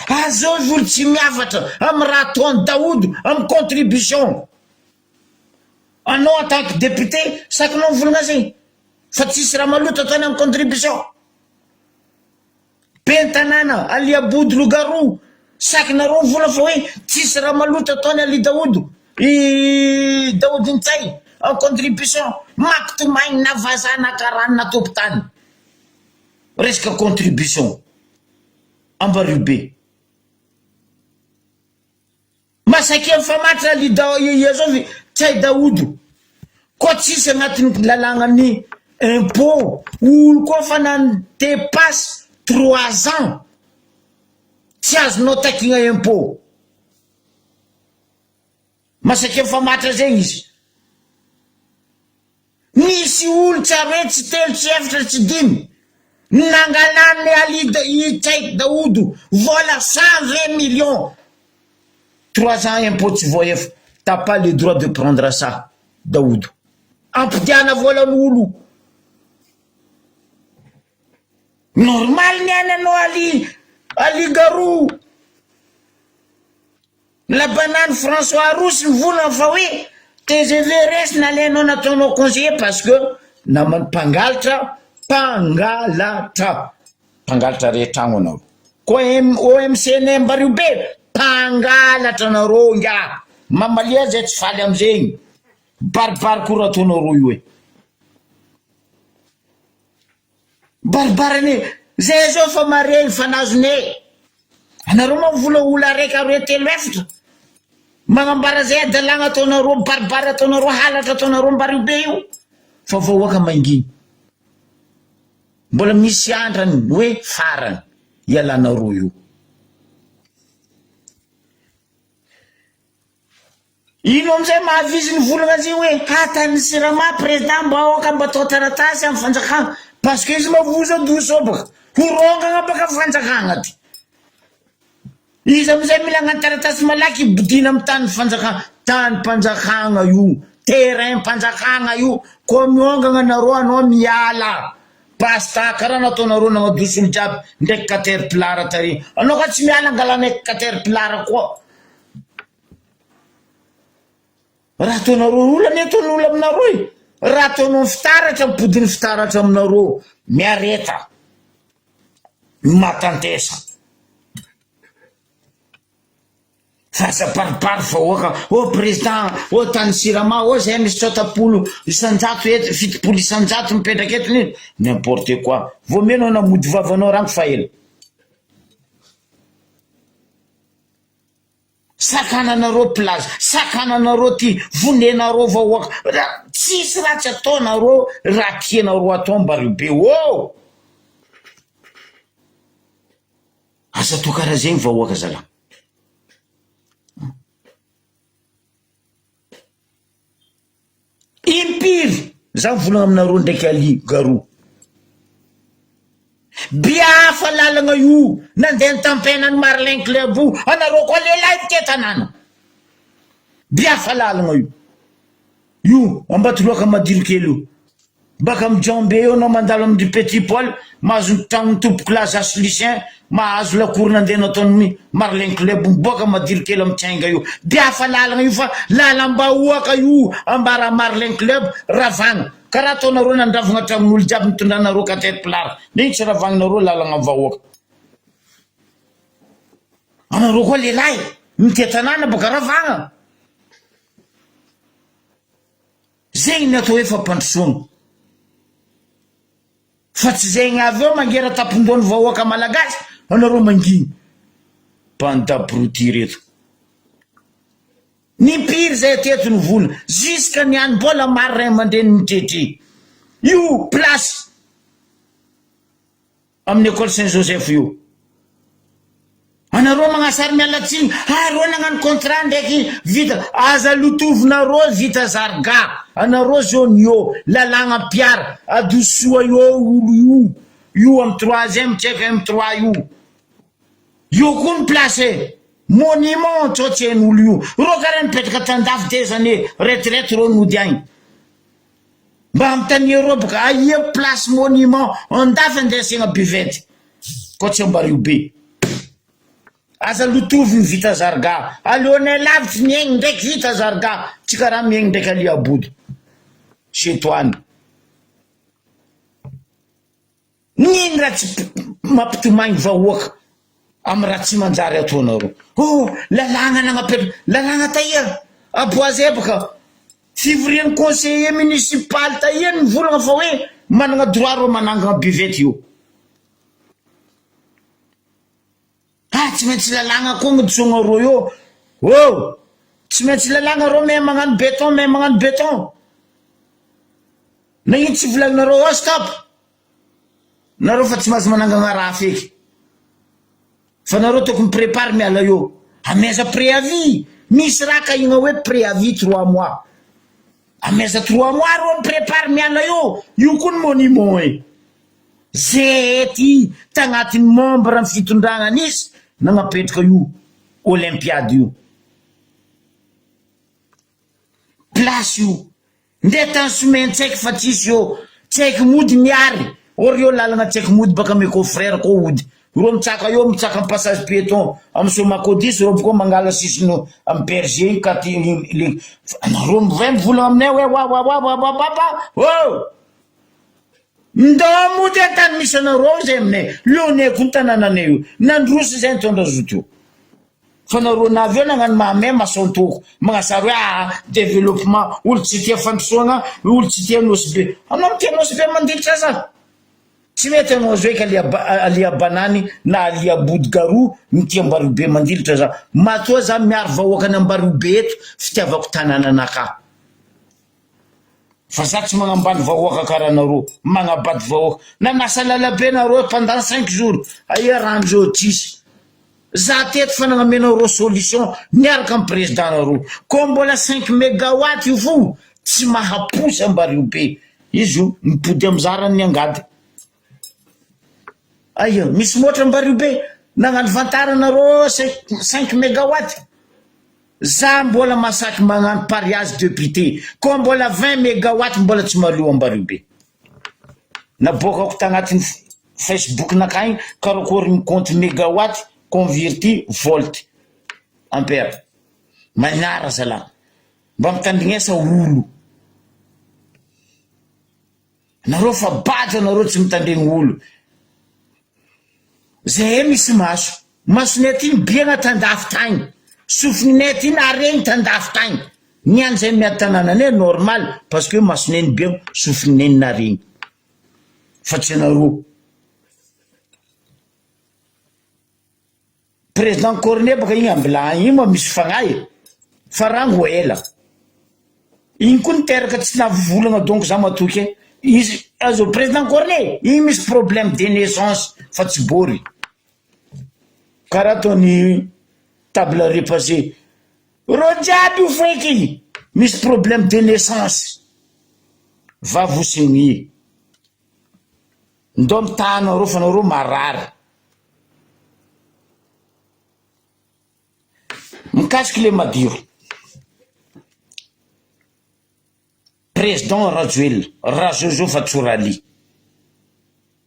azao olo tsy miafatra amy raha ataony Daoudo amy contribution anao en tant que député sakinao mivolagna zegny fa tsisy raha maloto ataony amy contribution pentanana Aliabody Logaro sakinareo mivola fa hoe tsisy raha maloto ataony Ali Daoudo Daoudo Ntsay en contribution makitomaigny navazana karanina topotany resaka contribution Ambaribe masaky mifamatitra Ali Daoudo Ntsay Daoudo koa tsisy agnatin'ny lalàgnany impôt olo koa fa nandepasse 3 ans tsy azonao takigna impôt masaky mifamatitra zegny izy nisy olo tsy aroe tsy telo tsy efatra tsy dimy nangalany Ali Ntsay Daoudo vola 120 millions 3 ans impôt tsy voefa t'as pas le droit de prendre ça Daoudo ampidiana volan'olo normal ny ananao Ali Garou la banane François Rousse mivolagna fa hoe TGV resy nalainao nataonao conseiller parce que namany mpangalatra rehetra agno anao koa OMCN Ambaribe mpangalatra nareo nga mamalia zay tsy faly amizegny baribary koa raha ataonareo io e baribarany zay zao fa maregny fanazone anareo ma mivola olo araiky aroe telo efatra magnambara zay adalagna ataonareo baribary ataonareo halatra ataonareo Ambaribe io fa vahoaka manginy mbola misy andrany hoe farany ialanareo io ino amizay mahavizy ny volagna zay hoe hatany Sirama président mba aoka mba atao taratasy amy fanjakagna parce que izy mavoza doso baka horongagna baka fanjakagna ty izy amizay mila agnano taratasy malaky ibodina amy tany fanjakagna tany mpanjakagna io terrain mpanjakagna io koa miongagna nareo anao miala pasta karaha nataonareo nagnadoso olo jiaby ndraiky caterpillar tary anao ka tsy miala angalana caterpillar koa raha ataonareo olo ny ataon'olo aminareo raha ataonao fitaratra mipodiny fitaratra aminareo miareta matantesa fasaparipary fa oaka o président o tany Sirama o zay misy 700 fitopolo isanjato mipetraka etiny n'importe quoi vomenao namody vavanao rango fa ela sakananareo place sakananareo ty vonenareo vahoaka tsisy raha tsy ataonareo raha tianareo atao Ambaribe o asa to karaha zegny vahoaka zala impiry za mivolagna aminareo ndraiky Ali Garou biafa lalagna io nandeha nitampenany Marlin Club anareo koa lehilahy ty tanàna biafa lalagna io Ambatoloaka Madilo kely io baka mijambe eo anao mandalo amin'ny Petit Paul mahazo tragno tompoko Lazas Lucien mahazo lakory nandeha nataony Marlin Club miboaka Madilo kely amy Tsainga io biafa lalagna io fa lalam-bahoaka io ambara Marlin Club ravagna karaha ataonareo nandravagna tragnon'olo jiaby mitondranareo caterpillar negny tsy ravagninareo lalagna vahoaka anareo koa lehilahy mitetanana boka ravagna zegny ny atao hoe fampandrosoagna fa tsy zegny avy eo mangera tapondony vahoaka malagasy anareo manginy bandabroty reto nipiry zay teto ny vola jusque ny any mbola marin mandreny mitretry io place amin'ny école Saint-Joseph io anareo magnasary mialatsiny areo nagnano contrat ndraiky vita aza lotovinareo vita zarga anareo zone io lalagna piara adosoa io olo io am 3e tseky M3 io koa ny place monument tsotsen'olo io ro karaha mipetraka tandafy de zany retraite ro nody agny mba amitania rô boka aia place monument andafy andesagna bivety ko tsy ambarivo be aza lotovy ny vita zarga aleonay lavitry miaigny ndraiky vita zarga tsy karaha miaigny ndraiky alia abody setoany niny raha tsy mampitomagny vahoaka amy raha tsy manjary ataonareo lalagna nagnapetra lalagna taia aboazy baka fivorian'ny conseiller municipal taia ny volagna fa hoe managna droit rô manangana bivety io tsy maintsy lalagna koa gn'adsogna ro io tsy maintsy lalagna rô me magnano béton nagnino tsy volagnareo stop nareo fa tsy mahazo manangana raha feky fa nareo tokony prépare miala io ameza préavis misy raha ka igna hoe préavis 3 mois ameza 3 mois ro prépare miala io koa ny monument e zety tagnatin'ny membre ny fitondragna nisy nagnapetraka io olympiade io place io nde tany somentseky fa tsisy tsaiky mody miary io lalagna tsaiky mody baka ame confrère ko ody ro mitsaka mitsaka amy passage piéton amy somakodisy ro koa mangala sisiny amy berger katy ro mivay mivolagna aminay hoe ndo mody antany misy anareo zay aminay leonay koa ny tanànanay io nandrosy zay nitondra zoto io fa nareo navy eo nagnano mahamay masantoko magnasary hoe développement olo tsy tia fandrosoagna olo tsy tia nosy be anao mitia nosy be mandilitra za tsy mety anao zo eky alia banany na alia body garo mitia ambarivo be mandilitra za matoa za miaro vahoaka ny ambarivo be eto fitiavako tanànanaka fa za tsy magnambady vahoaka karaha nareo magnabady vahoaka nanasa lalabe nareo pendant 5 jours aia rano zao tsisy za teto fa nagnamenareo solution niaraka amy président nareo ko mbola 5 mégawatt io fo tsy mahaposy ambarivo be izy io mipody amizarany ny angady aia misy moatra ambarivo be nagnano vantaranareo 5 mégawatt za mbola masaky magnano pariage député ko mbola 20 mégawatt mbola tsy malio ambarivo be nabokako tagnatin'ny Facebook nakagny karakory ny compte mégawatt converti volt ampère magnara zala mba mitandrignesa olo nareo fa batra nareo tsy mitandregny olo zay misy masonay ty biagna tandafy tagny sofininay ty naregny tandafy tagny niany zay miady tanànanay normal parce que masonay ny biagna sofininay ny naregny fa tsy nareo président Cornet baka igny ambila igny ma misy fagnahy fa rango ela igny koa niteraka tsy navovolagna donc za matoky izy azo président Cornet igny misy problème de naissance fa tsy bory karaha ataony table repassé ro jiaby io feky misy problème de naissance va vosiny ndo mitanareo fa nareo marary mikasiky le madiro président Rajoelina fa tsorali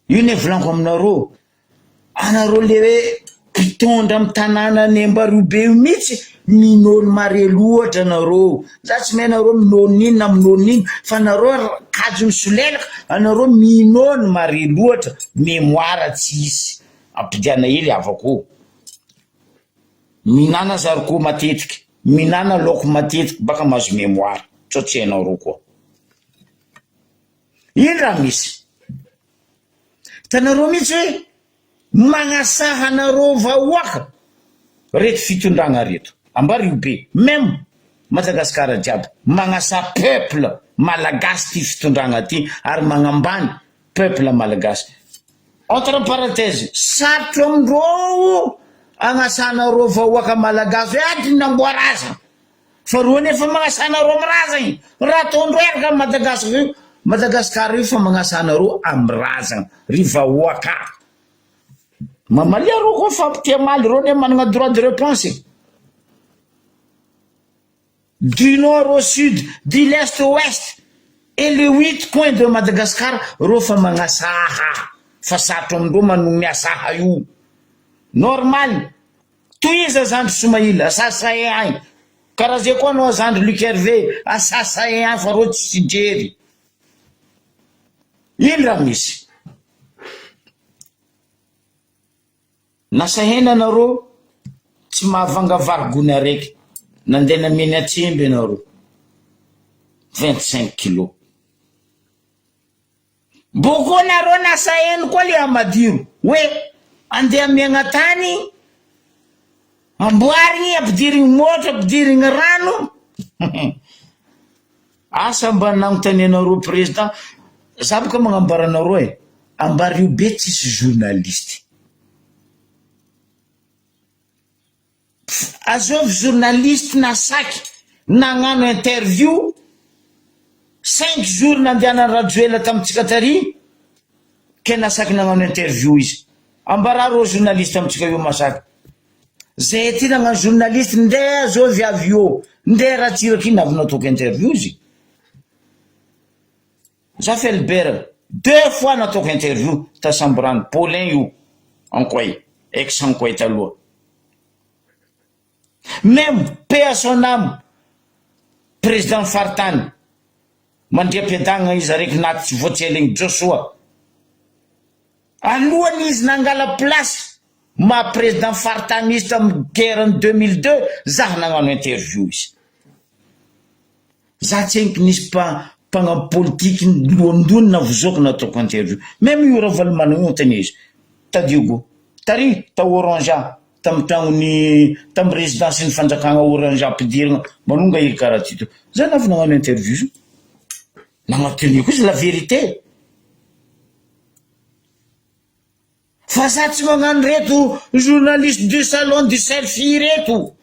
io ne volaniko aminareo anareo le hoe mpitondra amy tanàna ny ambarivo be io mihitsy minolo mare loatra nareo za tsy may nareo minoniny na minoniny fa nareo kajo misolelaka anareo minony mare loatra mémoire tsisy ampidiana hely avako minana zariko matetiky minana laoko matetiky baka mahazo mémoire tsotsy anareo koa iny raha misy tanareo mihitsy hoe magnasahanareo vahoaka reto fitondragna reto ambarivo be même Madagasikara jiaby magnasa peuple malagasy ty fitondragna ty ary magnambany peuple malagasy entre parenthèse sarotro amindreo agnasanareo vahoaka malagasy hoe ady namboaraza fa roa nefa magnasanareo amiraza igny raha ataondreo eraka Madagasikara Madagasikara io fa magnasa anareo am'razana riva oaka mamalia reo koa fampitia maly reo ne managna droit de réponse du nord au sud, de l'est au ouest et les 8 coins de Madagascar reo fa magnasaha fa satro amindreo manogny asaha io normal toiza zandry Soumaïla asasay agny karaha zay koa anao zandry Luc Hervé asasay agny fa reo tsy jery ino raha misy nasahena anareo tsy mahavanga varigony araiky nandeha nameny atsemby anareo 25 kilos boko nareo nasaheny koa le amadiro hoe andeha miagna tany amboarigny ampidirigny motra ampidirigny rano asa mba nagnontany anareo président za boka magnambara anareo ambary io be tsisy journaliste azovy journaliste nasaky nagnano interview 5 jours nandehanany rajoela tamitsika tary ke nasaky nagnano interview izy ambara reo journaliste amitsika io masaky zay ty nagnano journaliste ndeha azovy avio ndeha raha tsiraky navy nataoko interview izy za Felbert 2 fois nataoko interview ta Sambrano Paulin io Ankoy ex Ankoy taloha même paix à son âme président Fartany mandria-piadagna izy araiky naty tsy voatseligny Joshua alohany izy nangala place ma président Fartany izy tamin'ny guerre en 2002 zaho nagnano interview izy za tsy henky nisy mpagna politiky lohandony na vozoky nataoko interview même io Ravalomanana io tany izy tadiogo tary ta Orangea tam tragnony tam résidence ny fanjakagna Orangea ampidirigna manonga iri karaha ty to za navy nagnano interview nagnateniko izy la vérité fa za tsy magnano reto journaliste du salon du selfie reto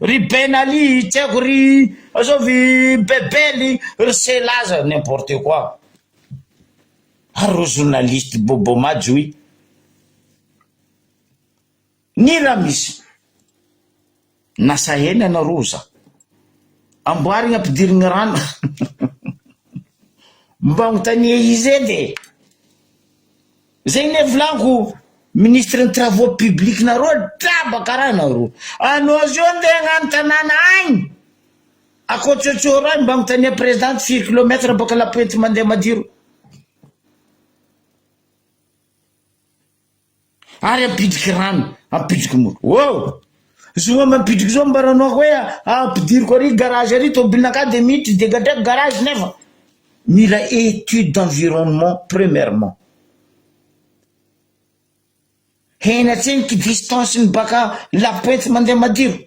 ry Ben Ali tsy haiko ry azovy Bebely ry Selaza n'importe quoi ary journaliste bobo majoy ny raha misy nasahena anareo za amboarigny ampidirigny rano mba agnontania izy edy zay ne volaniko ministre ny travaux publics nareo draba karaha nareo anao zio ndeha agnano tanàna agny akoatsotsoro agny mba agnontania présidente 4 kilometre baka la pointe mandeha madiro ary ampidriky rano ampidriky moto wow zoa mampidriky zao mbaranao hoe ampidiriko ary garage ary tobilinaka de miditry degadraky garage nefa mila étude d'environnement premièrement hena tsenky distance ny baka la pointe mandeha madiro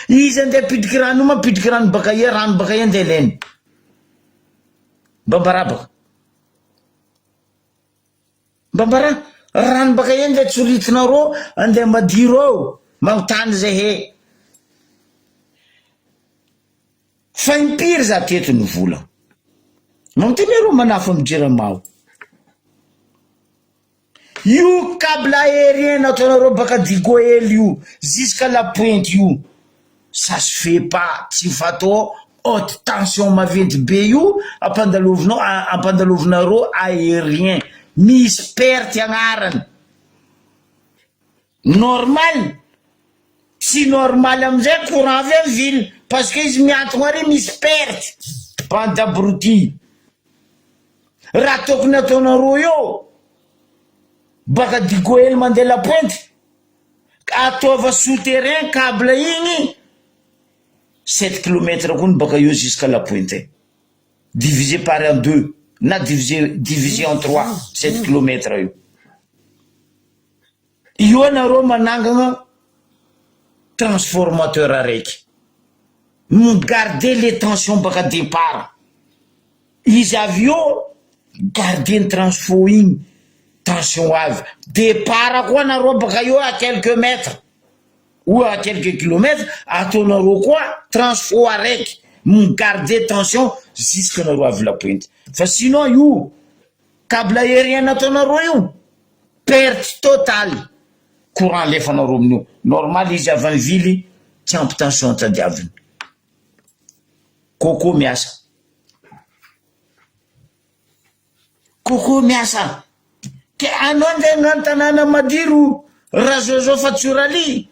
izy andeha apidriky rano mampidriky rano baka ia rano baka ia andeha leny bambarabaka bambara rano baka ia andeha tsoritinareo andeha madiro ao magnontany zay he fa impiry za teto ny vola magnontany areo manafo amijeramao io câble aérien nataonareo baka Digoel io jusqu'à la pointe io ça se fait pas tsy fatao haute tension maventy be io ampandalovinareo aérien misy perte agnarany normal tsy normal amizay courant avy amin'ny ville parce que izy miantogna ary misy perte bande abruti raha tokony ataonareo io baka Digoel mandeha la pointe ataova souterrain câble igny 7 km koa baka io jusqu'à la pointe divisé par en 2 na divisé en 3 7 km io io anareo manangana transformateur araiky garder les tensions baka départ izy avy eo garder ny transfo igny tension avy départ koa nareo baka io à quelques mètres ou à quelques kilomètres ataonareo koa transfo araiky migarder tension jusque nareo avy lapointy fa sinon io câble aérien nataonareo io perte totale courant alefanareo amin'io normal izy avy amin'ny vily tsy ampy tension tadiaviny koko miasa ke anao nde gnano tanàna madiro razozo fatsoraly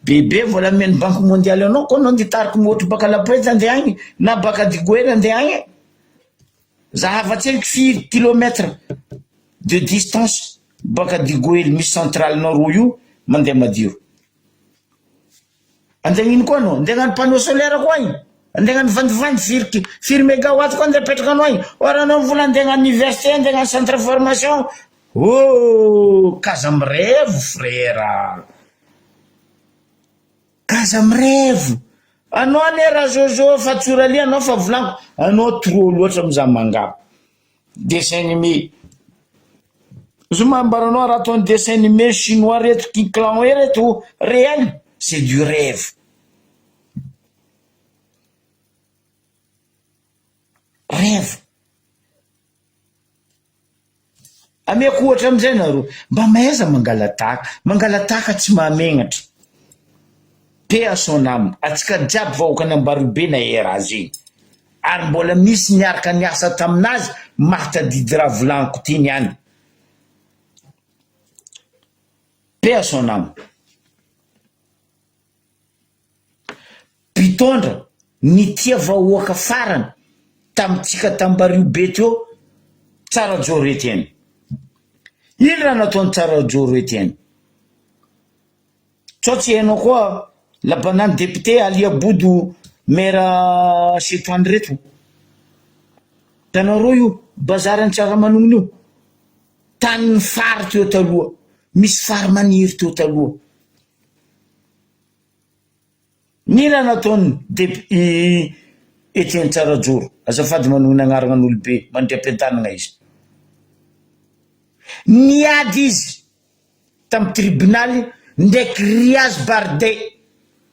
bebe vola meny banque mondiale anao ko anao nditariky motro baka lapointy andeha agny na baka digoela andeha agny zahavatseliko firy kilomètre de distance baka digoely misy centrale nareo io mandeha madiro andeha gnino koa anao andeha gnano panneau solaire koa agny andeha gnano vandivandy firy mégawatt koa andeha petraka anao agny ora anao vola andeha gnano université andeha gnano centre formation kaza mirevo frère kaza mirevo anao ane raha zozo fatsoraly anao fa volaniko anao trop loatra mizaha mangaba dessin animé zoma ambaranao raha ataony dessin animé chinois reto kiclan e reto réel c'est du rêve ameko ohatra am'izay nareo mba mahaiza mangalataka tsy mahamenatra pe son âme atsika jiaby vahoaka Nambarobe na era zeny ary mbola misy niaraka niasa taminazy mahatadidy raha volaniko ty niany pe son âme mpitondra nitia vahoaka farany tamitsika Tambarobe teo tsara joro etiany ino raha nataony tsara joro etiany tsotsy hainao koa labanany député Alia Boudou maire Setoany reto tanareo io bazarany tsara manonony io tany fary teo taloha misy fary maniry teo taloha ny raha nataony Etienne Tsarajoro azafady manonony agnaranan'olobe mandriam-piadanagna izy niady izy tamy tribunaly ndraiky Riaz Bardet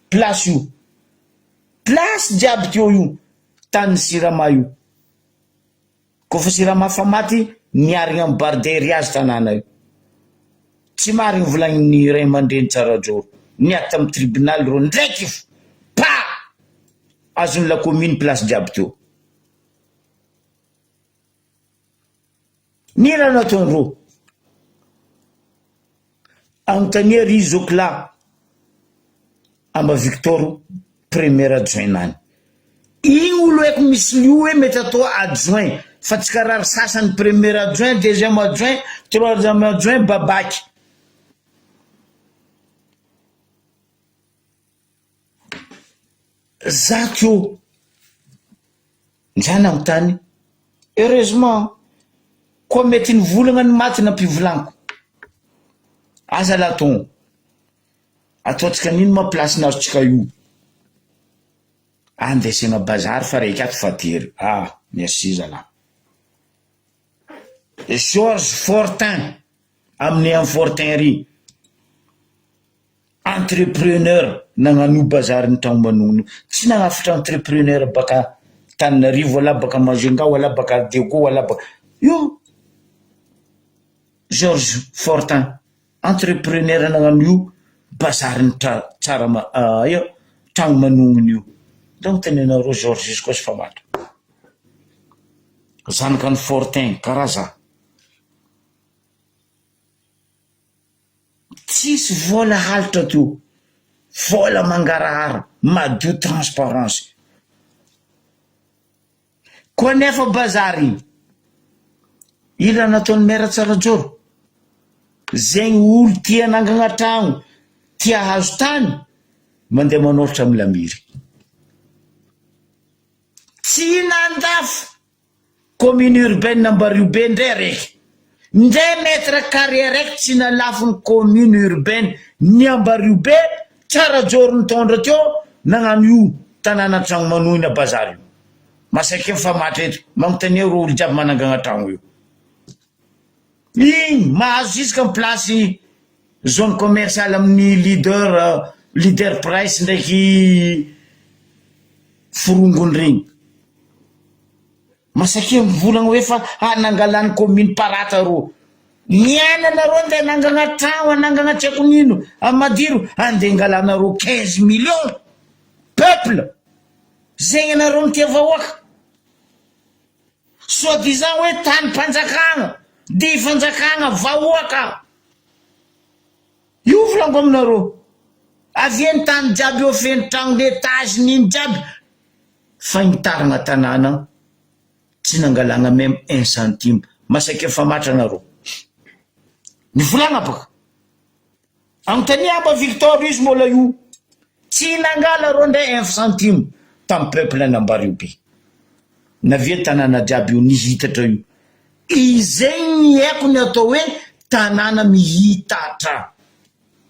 place io place jiaby teo io tany Sirama io kofa Sirama fa maty niarigny amy Bardet Riaz tanàna io tsy marigny volagniny ray aman-dreny Tsarajoro niady tamy tribunaly ro ndraiky azony la commune place jiaby teo ny raha nataony ro anontania ry Zokla amba Victor premier adjoint-nany igny olo haiko misy lio hoe mety atao adjoint fa tsy karary sasany premier adjoint deuxième adjoint troisième adjoint babaky zato njana amin'ny tany heureusement koa mety nivolagna ny maty na mpivolaniko aza laton ataotsika nino ma place nazotsika io andesena bazary fa raiky ato fatery merci zala Georges Fortin amin'ny am Fortinry entrepreneur nagnano bazary ny tragno manogno tsy nagnafitra entrepreneur baka Tananarivo wala baka Majunga wala baka Dego wala baka io Georges Fortin entrepreneur nagnano io bazary ny tsara io tragno manogno io donc tenenareo Georges izy koa sy fa matra zanaka ny Fortin karaza tsisy vola halitra teo vola mangarahara madio transparence koa nefa bazary ila nataony maire Tsarajoro zegny olo tia nangagna tragno tia hazo tany mandeha manoratra amy lamiry tsy nandafo commune urbaine Nambarobe ndray raiky ndray mètre carré raiky tsy nalafony commune urbaine ny Nambarobe Tsarajoro nitondra teo nagnano io tanàna tragno manohina bazary io masaiky mifamatra eto magnontania ro olo jiaby manangagna tragno io igny mahazo isaka my place zone commerciale amin'ny leader price ndraiky forongony regny masake mivolagna hoe fa nangalany commune parata ro mianana ro andeha nangana trano anangana tsy haiko nino amadiro andeha ngalana ro 15 millions peuple zegny anareo mitia vahoaka soi-disant hoe tany mpanjakagna dia fanjakagna vahoaka io volango aminareo avy ny tany jiaby eo feno tragno d'étage niny jiaby fa nitaragna tanàna tsy nangalagna même 1 centime masake fa matra anareo ny volagna baka anontany amba Victor izy mola io tsy nangala ro ndray 1 centime tam peuple nambario be navia tanàna jiaby io nihitatra io izegny haiko ny atao hoe tanàna mihitatra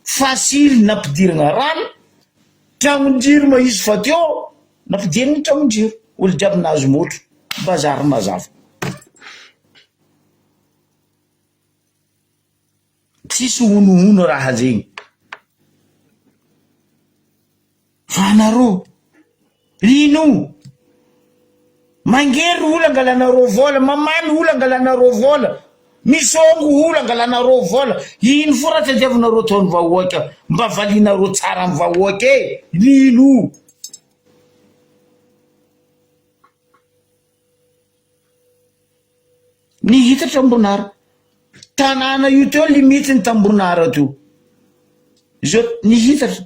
facile nampidiragna rano tragnonjiro ma izy fa teo nampidiragny tragnonjiro olo jiaby nahazo motro bazary mazava tsisy honohono raha zegny fa anareo ino mangery olo angalanareo vola mamany olo angalanareo vola misongo olo angalanareo vola ino fo raha tadiavinareo taony vahoaka mba valinareo tsara amy vahoaka e ino nihitatra ambonara tanàna io teo limitiny tambonara teo zao nihitatra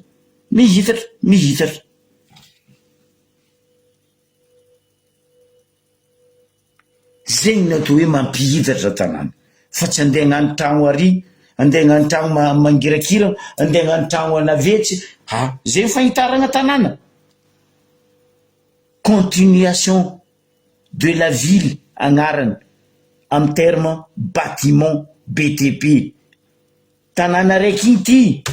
zegny natao hoe mampihitatra tanàna fa tsy andeha gnano tragno ary andeha gnano tragno mangirakira andeha gnano tragno anavetsy zegny fahitaragna tanàna continuation de la ville agnarany amy terme bâtiment BTP tanàna raiky igny ty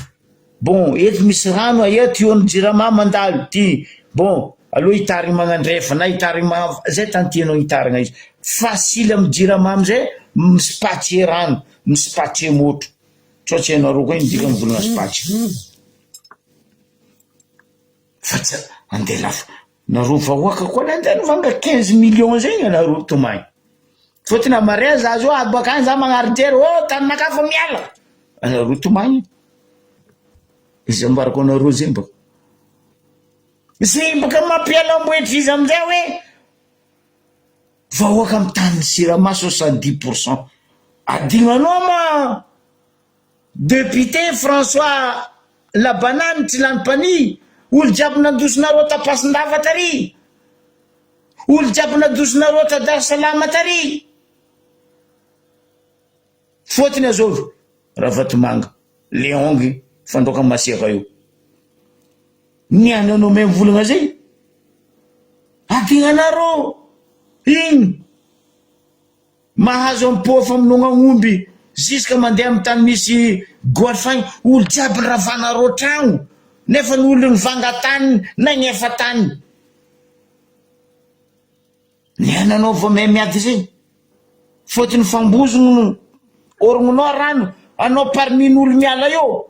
bon eto misy rano aia tiony jirama mandalo ty bon aloha hitarigny magnandrefa na hitarigny zay tany tianao hitaragna izy facile amy jirama amizay misipatsie rano misipatsie motro tsoatsy hainareo koa indika mivolagna sipatry fa tsy andeha lafa nareo vahoaka koa nandeha novanga 15 millions zegny anareo tomay fotony amaria za zo abakany za magnarijery tanynaka fa miala anareo tomagny izy ambarako anareo zegny baka zegny baka mampiala amboetry izy amizay hoe vahoaka amy tany sirama 70% adignanao ma député François Labanane tsy lany-pani olo jiaby nadosonareo tapasin-dava tary olo jiaby nadosonareo ta Dar es Salaam tary fotony azovy Ravatomanga Leongy fandroka masiaka io niananao me mivolagna zay adignanareo igny mahazo ampofa aminogna omby ziska mandeha amy tany misy golfagny olo jiaby ravanareo tragno nefa ny olo nivanga tany nagnefa tany niananao vo me miady zegny fotony fambozogno orogninao rano anao parmi n'olo miala io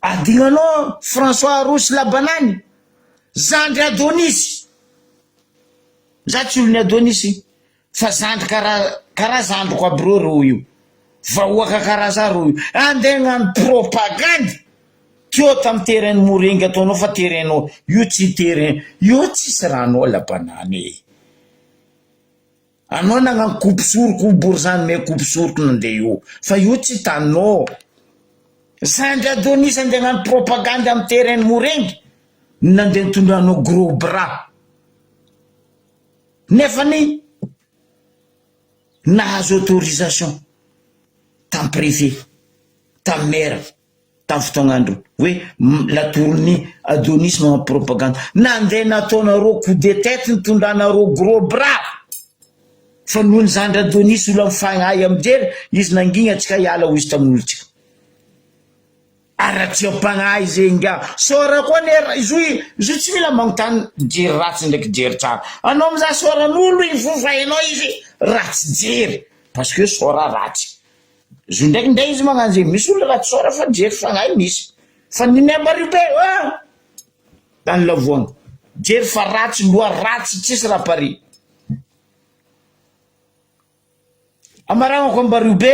adignanao François Rosy Labanane Zandry Adonis za tsy olony Adonis fa zandry kara zandroko aby reo io vahoaka kara za ro io andeha gnano propagande teo tamy terrain morengy ataonao fa terrainao io tsy terrain io tsisy ranao Labanane anao nagnano coupe soroko borzany me coupe soroko nandeha io fa io tsy taninao Zandry Adonis andeha gnano propagande amy terrain morengy nandeha nitondranao gros bras nefany nahazo autorisation tam préfet tam maire tam fotoagnandro hoe latorony Adonis magnano propagande nandeha nataonareo coup de tête nitondranareo gros bras fa noho ny Zandry Adonis olo amifagnahy amijery izy nangigny atsika hiala ho izy tamin'olotsika aratsy ampagnahy zegny ga sora koa nera izo tsy mila magnontany jery ratsy ndraiky jery tsara anao amizah soran'olo igny fofainao izy ratsy jery parce que sora ratsy zo ndraiky ndray izy magnano zegny misy olo ratsy sora fa jery fagnahy misy fa niny ambario be tany lavoagna jery fa ratsy loa ratsy tsisy raha pari amaragna ko mba Rio be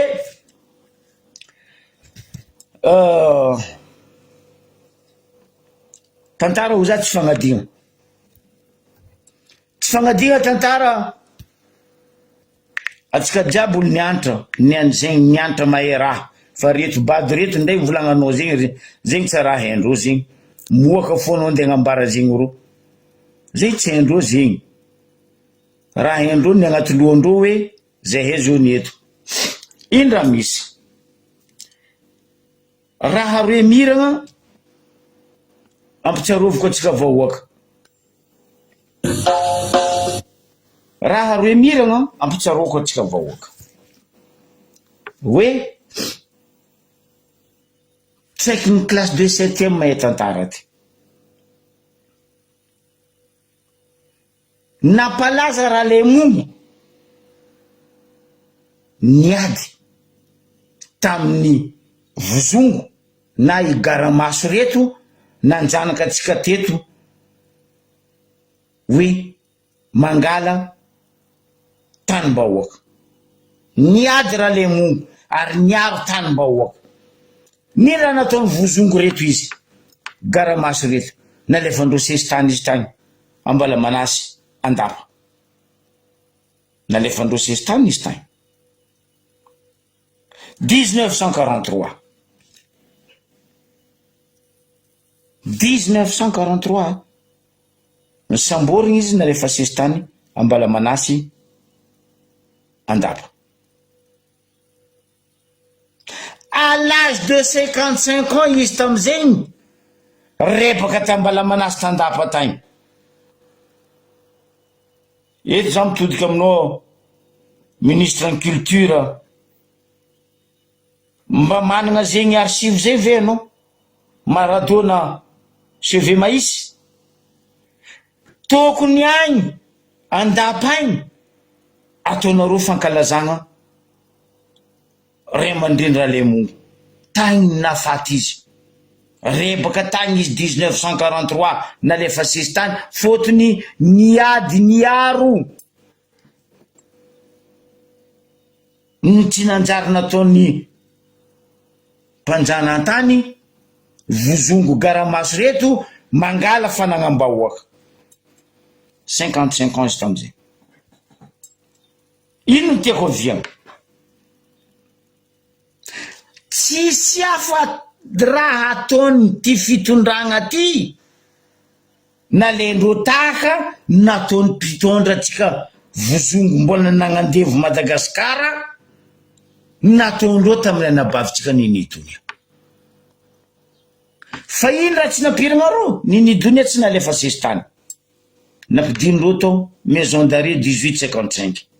tantara ho za tsy fagnadigna tantara atsika jiaby olo nianatra nian'zegny nianatra mahay raha fa reto bady reto ndray volagnanao zegny tsy raha haindreo zegny mohaka foana andeha agnambara zegny ro zay tsy haindreo zegny raha haindreo ny agnaty lohandreo hoe zay he zao ny eto ino raha misy raha roe miragna ampitsaroviko atsika vahoaka raha roe miragna ampitsaroviko atsika vahoaka hoe tsaiky ny classe de 7e mahay tantara ty napalaza raha le mombo niady tamin'ny vozongo na i garamaso reto nanjanaka atsika teto hoe mangala tanimbahôka niady raha le mombo ary niaro tanimbahôka ny raha nataony vozongo reto izy garamaso reto nalefandreo sesy tany izy tany ambala manasy andapa nalefandreo sesy tany izy tany 1943 nisamborigny izy nalefa sesy tany ambala manasy andapa à l'âge de 55 ans izy tamizegny repaka tambala manasy tandapa tagny eto za mitodika aminao ministre en culture mba managna zegny archive zay ve anao Maradona cheve maïs tokony agny andapagny ataonareo fankalazagna ray aman-dreny raha le mongo tagny nafaty izy rebaka tagny izy 1943 nalefa sesy tany fotony niady niaro ny tsy nanjary nataony mpanjana antany vozongo garamaso reto mangala fanagnam-bahoaka 55 ans izy tamizay ino ny tiako aviagna tsisy hafa raha ataony ty fitondragna ty nalendreo taka nataony mpitondra atsika vozongo mbola nagnandevo Madagasikara nataondreo tamin'ny anabavitsika ninidonia fa ino raha tsy napiragna ro ninidonia tsy nalefa sesy tany nampidinireo tao maison d'arrêt 1855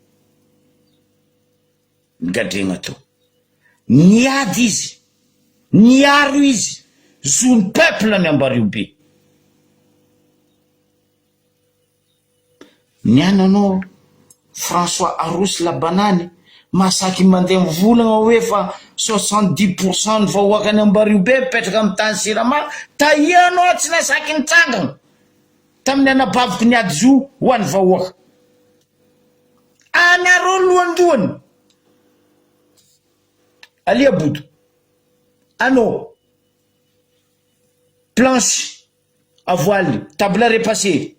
gadregna tao niady izy niaro izy zony peuple ny Ambario be niananao François Arosy Labanany masaky mandeha mivolagna hoe fa 70% ny vahoaka ny Ambario be petraka amin'ny tany Sirama tahianao tsy nasaky nitsangana tamin'ny anabaviko niady zo ho an'ny vahoaka anyareo lohandohany alia bodo anao planche à voile table repassé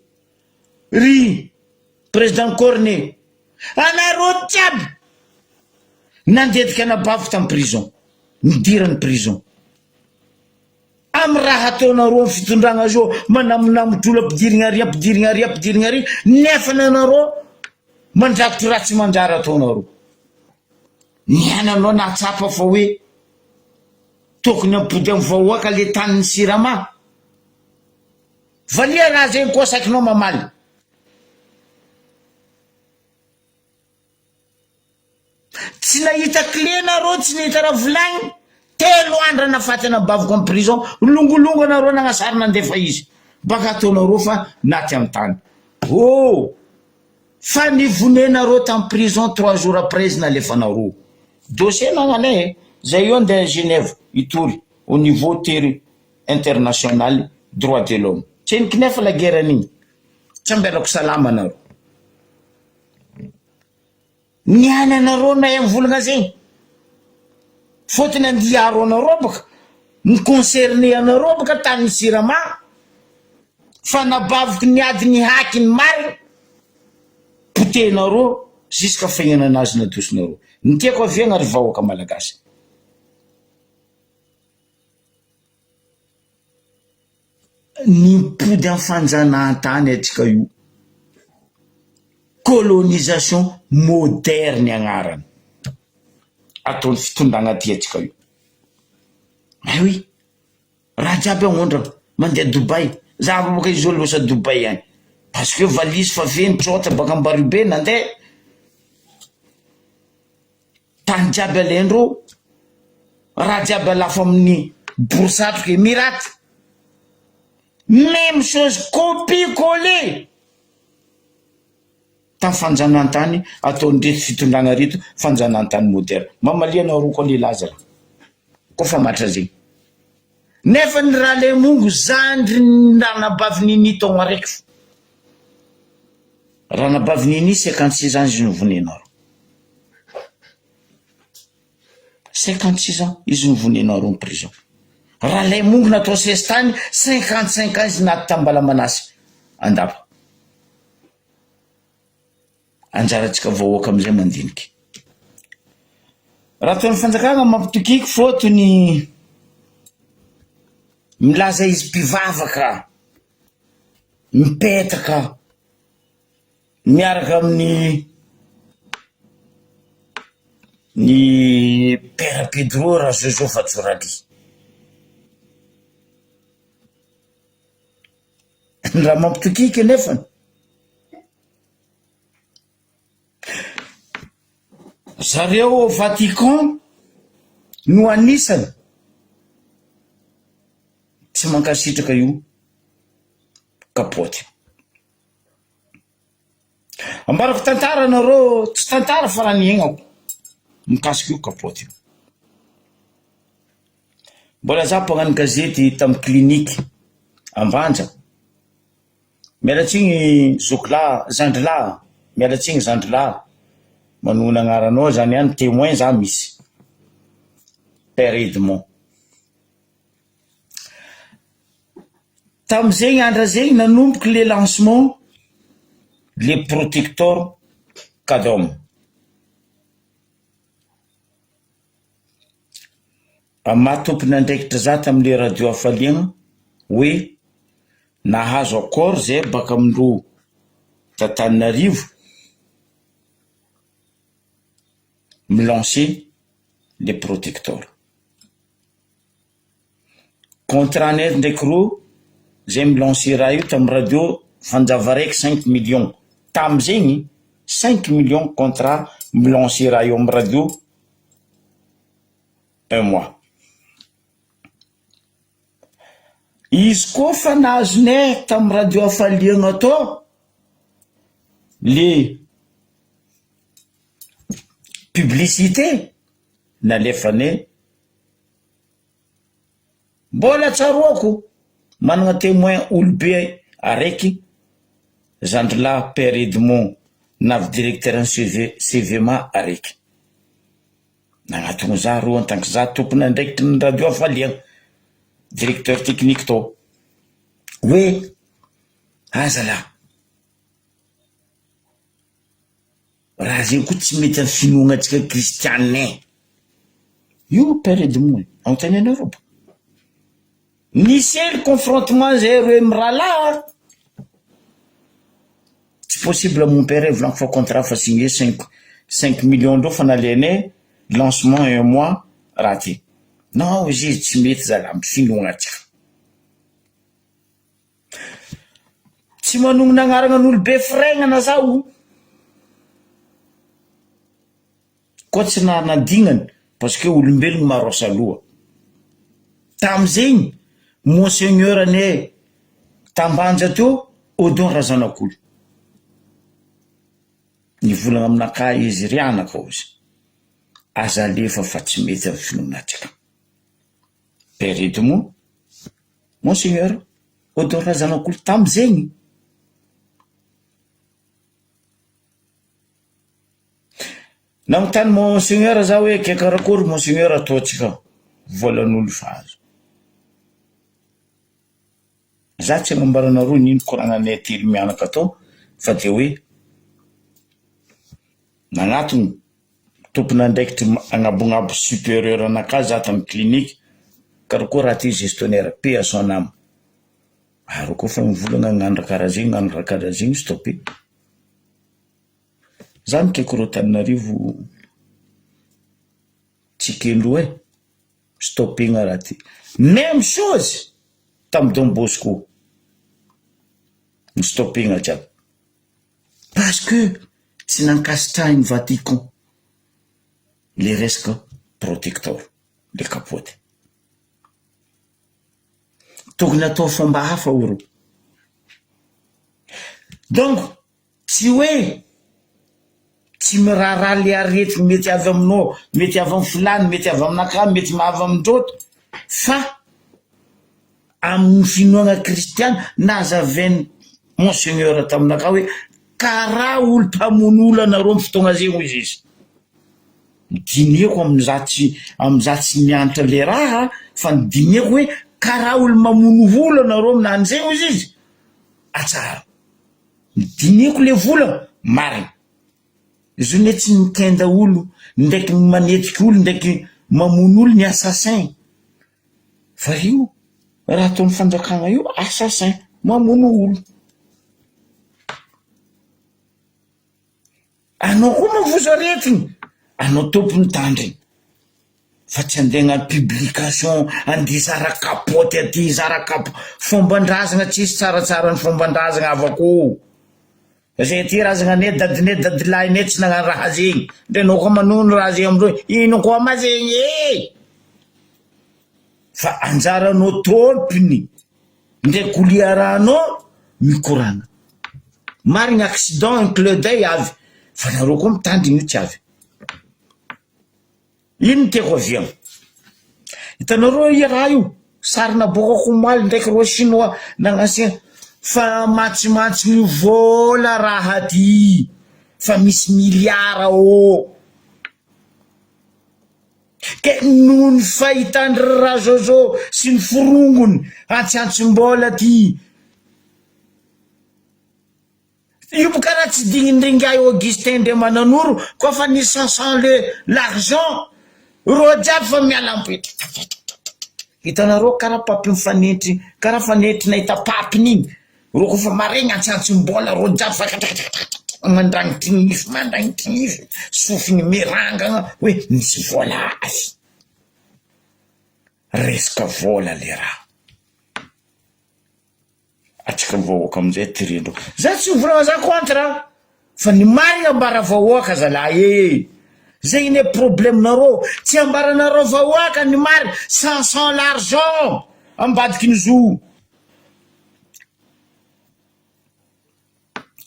riz président Cornet anareo jiaby nandetika anabaviko tamin'ny prison nidirany prison amy raha ataonareo amin'ny fitondragna zao manamonamotolo ampidirigna ary nefa nanareo mandrakitry raha tsy manjary ataonareo niananao natsapa fa hoe tokony ampody amin'ny vahoaka le tanin'ny Sirama valia raha zegny koa sakinao mamaly tsy nahita clé nareo tsy nahita raha volagny telo andro nafaty anabaviko amin'ny prison longolongo anareo nagnasary nandefa izy baka ataonareo fa naty amin'ny tany fa nivonenareo tamin'ny prison 3 jours après izy nalefanareo dossier nagnanay zay io andeha Genève itory au niveau international droit de l'homme tsy nikinefa la guerre an'igny tsy ambelako salama anareo. Niany anareo na volagna zegny fotony andiaro anareo baka miconcerné anareo baka tany sirama fa nabaviko niady ny haky ny marina potenareo jusqu'à fiainana anazy nadosonareo. Ny tiako aviagna ary vahoaka malagasy. Nipody amin'ny fanjanahantany atsika io, colonisation moderne agnarany ataony fitondragna ty atsika io. Oui, raha jiaby agnondrana mandeha Dubai, za boka izy olo losa Dubai agny parce que valise fa veny trota baka Ambaribe nandeha tany jiaby alendreo, raha jiaby alafo amin'ny borosatroky miraty. Même chose, copie-coller. Tamy fanjanahantany ataony reto fitondragna reto fanjanahantany moderne. Mamaliana roa koa lilaza raha kofa matra zegny. Nefa ny raha le mongo zandry raha nabavy nini taogno araiky. Raha nabavy nini 56 ans izy novonenao. 56 ans izy novonenao en prison. Raha le mongo natao sestany 55 ans izy naty tambala manasy andapa. Anjaratsika vahoaka amizay mandiniky. Raha ataony fanjakagna mampitokiky fotony milaza izy mpivavaka, mipetraka, miaraka amin'ny Père Pedro raha Jojo Fatsorali. Raha mampitokiky anefany zareo Vatican no anisany tsy mankasitraka io kapoty. Ambarako tantara nareo, tsy tantara fa raha niaignako mikasiky io kapoty. Mbola za pagnano gazety tamy kliniky Ambanja. Mialatsigny Zokla, Zandrila, mialatsigny Zandrila. Manona agnaranao zany hany témoin za misy. Père Edmond. Tamizegny andra zegny nanomboky le lancement le protecteur Kadom. Amatompony andraikitra za tamile radio afaliagna hoe nahazo accord zay baka amindro Tatananarivo lancer les protecteurs. Contrat net ndraiky ro zay milancer raha io tamy radio fanjava raiky 5 millions. Tamy zegny 5 millions contrat milancer raha io amy radio un mois. Izy koa fa nahazonay tamy radio afaliagna atao le publicité nalefane mbola tsaroako managna témoin olobe araiky Zandrila Père Edmond navy directeur en CVMA araiky nagnatogno za ro en tant que za tompony andraikitry ny radio afaliagna directeur technique to hoe azala raha zegny koa tsy mety amin'ny finoagna antsika kristianay io Père Edmond anontany anareo ba nisy ely confrontement zay roe amy rahalahy tsy possible mon père volaniko fa contrat fa signé 5 millions ndreo fa nalainay lancement un mois raha ty non izy tsy mety zala amy finoagna antsika tsy manonona agnarana n'olobe fregnana zao koa tsy nadignany parce que olombelogno maro asaloha. Tamizegny monseigneur ane Tambanja teo Odon Razanakolo nivolagna aminaka izy ry anaka ozy azalefa fa tsy mety amy finoanatsika. Père Edmond monseigneur Odon Razanakolo tamizegny Nanontany monseigneur za hoe ke karakory monseigneur ataontsika volan'olo fa azo. Za tsy agnambaranareo nino korananay telo mianaka atao fa de hoe nagnatony tompon'andraikitry agnabognabo supérieur anakahy za tamin'ny clinique karakory raha ty gestionnaire paix à son âme. Aro koa fa mivolagna gn'andro karazigny gn'andro karazigny stoppé. Za mikaiky ro Tananarivo tsikelo stoppé gna raha ty. Même chose tamin'ny Don Bosco stoppé gna jiaby parce que tsy nankasitrahiny Vatican le resaka protecteur le capote. Tokony atao fomba hafa oro. Donc tsy hoe tsy miraharaha le arety mety avy aminao, mety avy amin'ny fulany, mety avy aminakahy, mety mahavy amindroto fa amin'ny finoana kristiana nazavainy monseigneur taminakahy hoe karaha olo mpamono olo anareo amin'ny fotoagna zegny hoy izy. Midiniako amizah tsy mianatra le raha fa nidiniako hoe karaha olo mamono olo anareo aminany zegny hoy izy. Atsara midiniako le vola marina. Izy ne tsy mikenda olo ndraiky manetriky olo ndraiky mamono olo ny assassin. Fa io raha ataon'ny fanjakagna io assassin mamono olo. Anao koa mavozo aretigny, anao tompony tandriny. Fa tsy andegna publication andi zara kapoty aty zara fomban-drazagna tsisy tsaratsara ny fomban-drazagna avako. Zay ty razagna ne dadilahy ne tsy nagnano raha zegny. Ndrenao koa manono raha zegny amindreo, ino koa ma zegny fa anjaranao tompiny ndraiky oliaranao mikorana. Marigny accident un clin d'œil avy fa nareo koa mitandriny io tsy avy. Ino tiako aviagna? Hitanareo i raha io sarina bokako maly ndraiky ro chinois nagnasia fa matsimatsy ny vola raha ty fa misy miliara ke noho ny fahitandry raha zozo sy ny forongony antsiantsim-bola ty. Io bokaraha tsy dignin'ringay Augustin Andriamananoro koa fa ny 500 l'argent ro jiaby fa miala ampety. Hitanareo karaha papy mifanetry, karaha fanetry nahita papiny igny ro koa fa maregny antsiantsim-bola ro jiaby fa mandragnitry nify sofiny mirangana hoe nisy vola azy. Resaka vola le raha. Atsika vahoaka amizay tirindro. Za tsy volagna za contre fa ny marigna ambara vahoaka zalahy zegny ne problème nareo. Tsy ambaranareo vahoaka ny mari 500 l'argent ambadiky ny zo.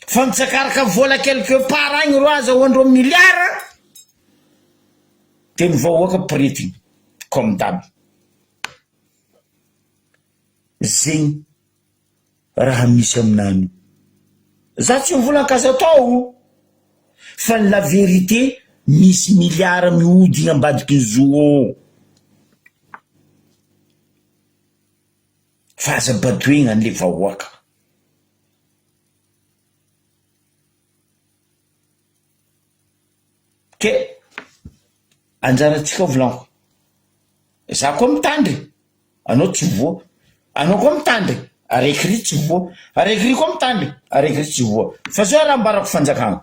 Fa mitsakaraka vola quelque part agny ro azahoandreo miliara de ny vahoaka pritigny comme d'hab. Zegny raha misy aminany. Za tsy mivolan-kazo atao fa la vérité misy miliara mihodigna ambadiky ny zo. Fa aza badoegna an'le vahoaka. Ke anjaratsika volanko za koa mitandry anao tsy voa, anao koa mitandry arekiry tsy voa, arekiry koa mitandry arekiry tsy voa. Fa zao raha ambarako fanjakagna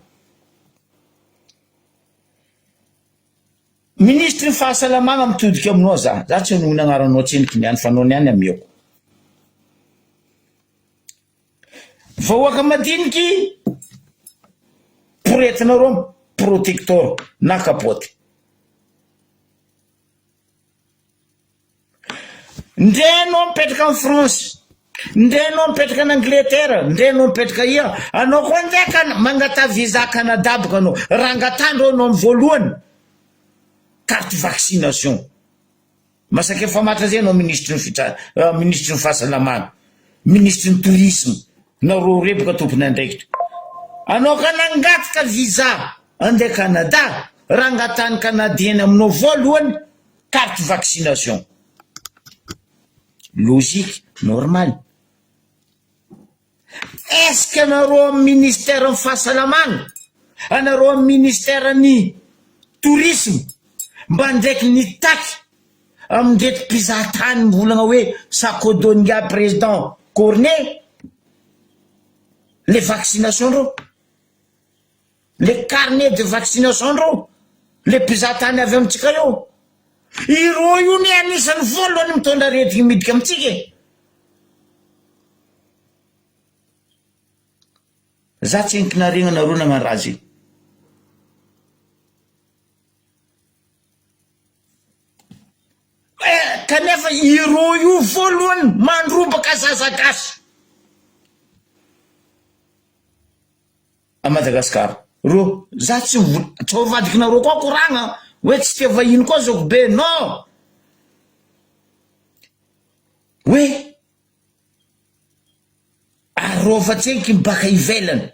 ministre ny fahasalamagna mitodiky aminao. Za tsy nohony agnaranao tseniky niany fa anao niany amiako. Vahoaka madiniky poretinareo protecteur na kapoty. Ndrenao mipetraka en France, ndrenao mipetraka en Angleterre, ndrenao mipetraka ia, anao koa ndeka mangata visa Canada boka anao. Rangatandro anao amin'ny voalohany carte vaccination. Masaka efa matra zay anao ministre ny fahasalamana, ministre ny tourisme na ro reboka tompony andraikitra. Anao ka nangataka visa ande Canada rangatany canadien aminao voalohany carte vaccination. Logique, normal. Est-ce que anareo amin'ny ministère ny fahasalamana, anareo amin'ny ministère ny tourisme mba ndraiky ny taky amindreto mpizahatany mivolagna hoe Sakodonga président Cornet les vaccinations ro, les carnets de vaccination ro, les mpizahatany avy amintsika io. Iro io ny anisan'ny voalohany mitondra aretika midika amintsika. Za tsy enkinarena nareo nagnano raha zay. Kanefa iro io voalohany mandrobaka zazagasy a Madagasikara. Ro, za tsy vadikinareo koa koragna hoe tsy tia vahiny koa zako be, non. Hoe arovatsenky baka ivelany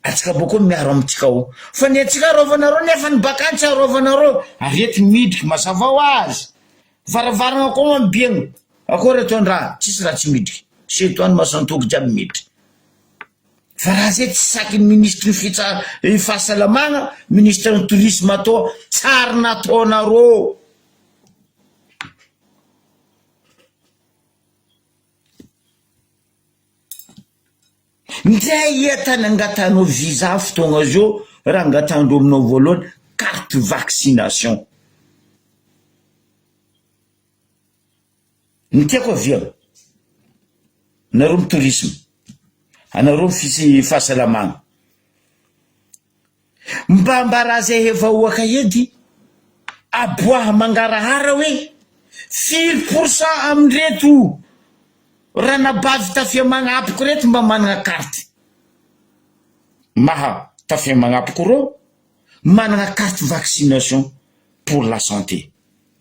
atsika boko miaro amitsika o. Fa ny atsika arovanareo nefa ny baka any tsy arovanareo arety midriky mazava ho azy. Varavarana koa mambiagna akory ataondraha tsisy raha tsy midriky setoany masantoky jiaby midry. Fa raha zay tsy sakin'ny ministre ny fahasalamana, ministre ny tourisme atao tsara nataonareo. Ndray etany angatanao visa fotoagna zio raha angatandreo aminao voalohany carte vaccination. Ny tiako aviagna nareo amin'ny tourisme, anareo amin'ny fahasalamana, mba raha zay efa oaka edy aboaha mangarahara hoe 5% amin'reto raha nabavy tafia magnapoko reto mba managna carte. Maha tafia magnapoko ro managna carte vaccination pour la santé.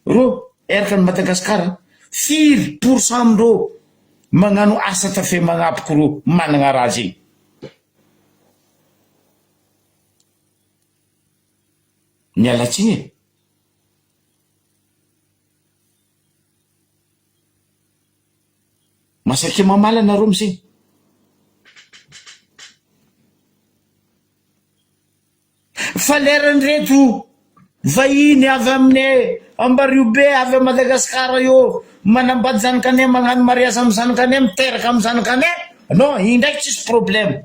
Ro eraka ny Madagasikara 5% amindreo magnano asa tafia magnapoko ro managna raha zay. Mialatsiny e. Masaky mamala nareo amizay. Fa leran'ireto vahiny avy amin'ny Ambaribe avy a Madagasikara io manambady zanakane magnano mariage amin'ny zanakane miteraka amin'ny zanakane, non, indraiky tsisy problème.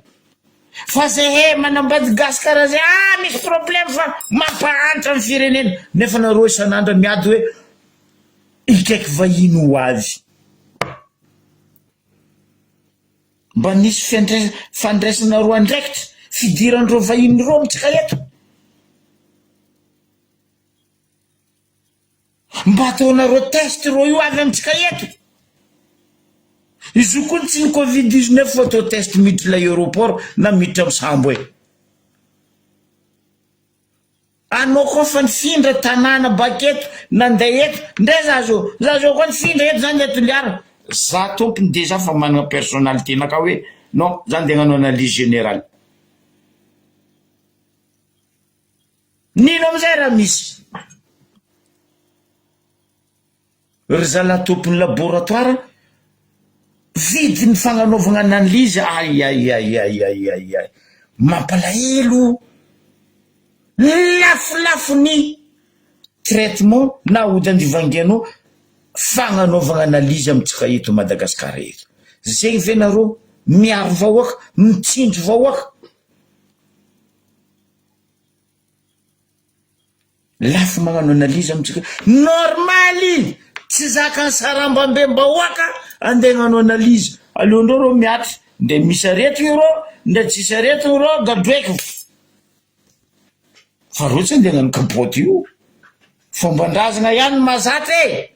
Fa zay manambady gasikara zay misy problème fa mampahantra amin'ny firenena. Nefa nareo isan'andro miady hoe ikaiky vahiny ho avy. Mba nisy fandraisana roa andraikitra fidirandreo vahiny roa amitsika eto. Mba ataonareo test ro io avy amitsika eto. Izy koa tsy ny Covid-19 fa atao test miditra la aéroport na miditra amin'ny sambo e. Anao koa fa nifindra tanàna baketo nandeha eto, ndray zazo koa nifindra eto zany eto liara. Za tompony déjà fa managna personnalité naka hoe non, zany de hagnano analyse générale. Nino amizay raha misy? Ry zala tompony laboratoire vidy ny fagnanaovagna analyse, ay mampalahelo. Lafo ny traitement na ody andivangianao fagnanaovagna analyse amitsika eto Madagasikara eto. Zay ve nareo miaro vahoaka, mitsindry vahoaka. Lafo magnano analyse amitsika normaly. Tsy zaka sarambambem-bahoaka andeha hagnano analyse. Aleondreo ro miatra nde misy areto io ro nde tsisy areto ro gadroeko. Fa ro tsy andeha hagnano kapoty io. Fomban-drazana ihany mazatra e.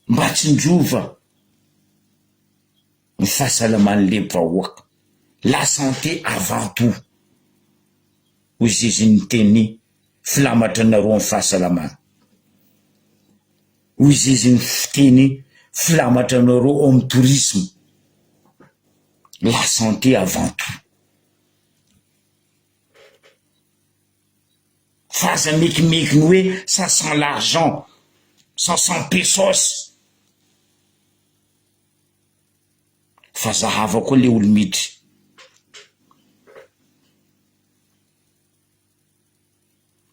Mba tsy njova ny fahasalaman'le vahoaka. La santé avant tout. Hoy izy ny teny filamatra nareo amin'ny fahasalamana. Hoy izy ny teny filamatra nareo amin'ny tourisme. La santé avant tout. Faza mekimekiny hoe ça sent l'argent, ça sent pesos. Fa zahava koa le olo miditry.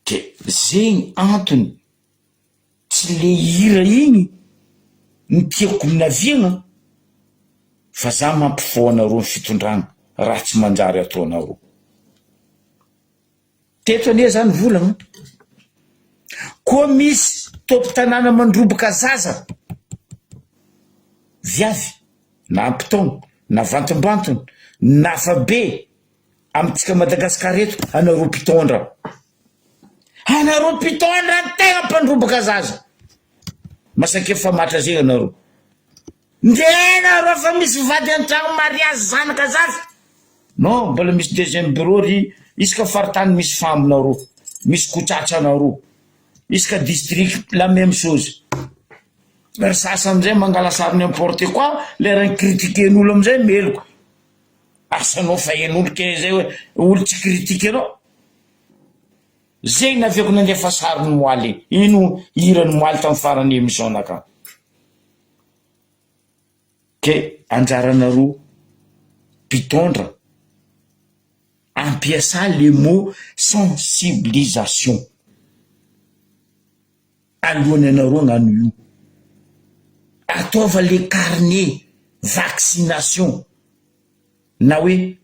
Ke zegny antony tsy le hira igny ny tiako minaviagna fa za mampifoana ro ny fitondragna raha tsy manjary ataonareo. Teto anie zany volagna koa misy tompon-tanàna mandroboka zaza viavy na ampitaogna na vantombantony na fabe amitsika Madagasikara eto, anareo mpitondra tegna mpandroboka zaza. Masake fa matra zegny anareo. Ndena ro fa misy vady an-tragno mariage zanaka zaza. Non, mbola misy deuxième bureau ry isaka faritany misy fambinareo, misy kotsatranareo. Isaka district la même chose. Ry sasa amizay mangala sary n'importe quoi, lera critiquen'olo amizay meloko. Asanao fa en'olo ke zay hoe olo tsy critiquenao. Zegny naviako nandefa sary ny moaly, ino hirany moaly tamin'ny farany émission nakany. Ke anjaranareo mpitondra ampiasa le mot sensibilisation alohany anareo agnano io. Ataova le carnet vaccination na hoe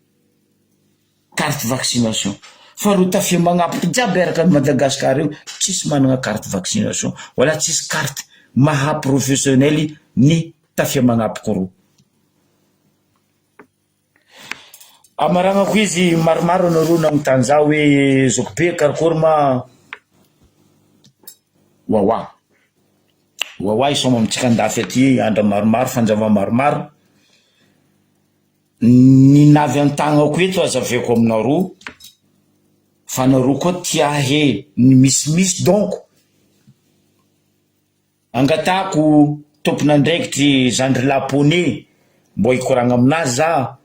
carte vaccination. Fa ro tafia magnapiky jiaby araka Madagasikara io tsisy manana carte vaccination wala tsisy carte maha professionnel ny tafia magnapiky ro. Amaragnako izy maromaro anareo nagnotany za hoe Zokobe karakory ma wawa isoma amitsika andafy aty andra maromaro fanjava maromaro. Ny navy an-tagnako eto azaveko aminareo fa nareo koa tia he ny misimisy donc angatako tompon'andraikitry Zandry Laponey mbo hikoragna aminazy za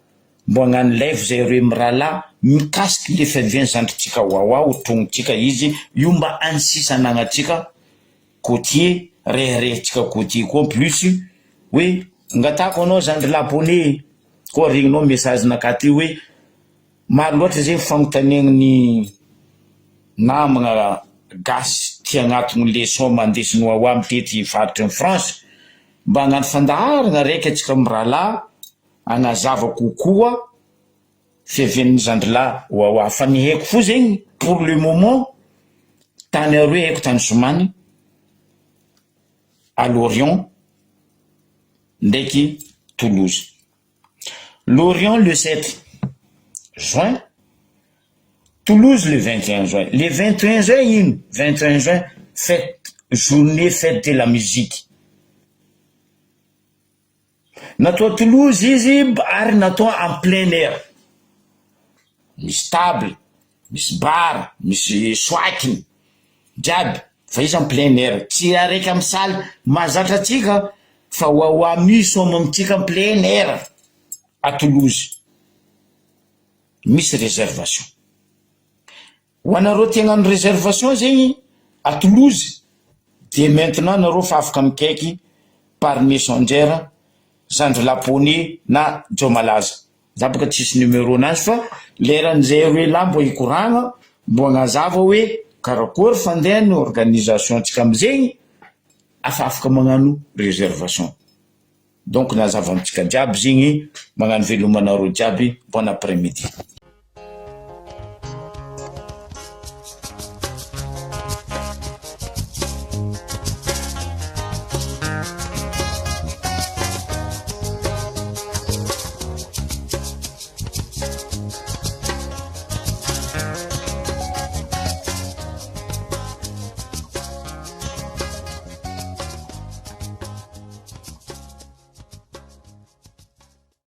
mbo hagnano live zay roe mirala mikasiky le fiaviany zandritsika wawa ho tongotsika izy io mba ansisa anagnatsika côtier reherehtsika côtier koa plus hoe ngatako anao Zandry Laponey koa regninao message nakaty hoe maro loatra zegny fagnontaniagna ny namagna gasy tia agnatony leçon mandesiny wawa mitety faritry ny France mba hagnano fandaharagna raiky atsika mirala agnazava kokoa fiavian'ny Zandry wawa. Fa ny haiko fo zegny pour le moment tany aroe haiko tany somany à Lorient ndraiky Toulouse. Lorient le 7 juin, Toulouse le 21 juin. Le 21 juin, 21 juin, journée fête de la musique. Natao Toulouse izy ary natao en plein air. Misy table, misy bar, misy soakiny, jiaby. Fa izy en plein air. Tsy araiky amin'ny salle mazatra atsika fa wawa misy amitsika en plein air à Toulouse. Misy réservation. Ho anareo tia hagnano réservation zegny à Toulouse, de maintenant nareo fa afaka mikaiky par messenger Zandry Laponey na Jomalaza. Za boka tsisy numéro anazy fa leran'izay hoe la mbo hikoragna mbo hagnazava hoe karakory fandehany organisation tsika amizegny afaka magnano réservation. Donc nazava amitsika jiaby zegny magnano velomanareo jiaby. Bon après-midi.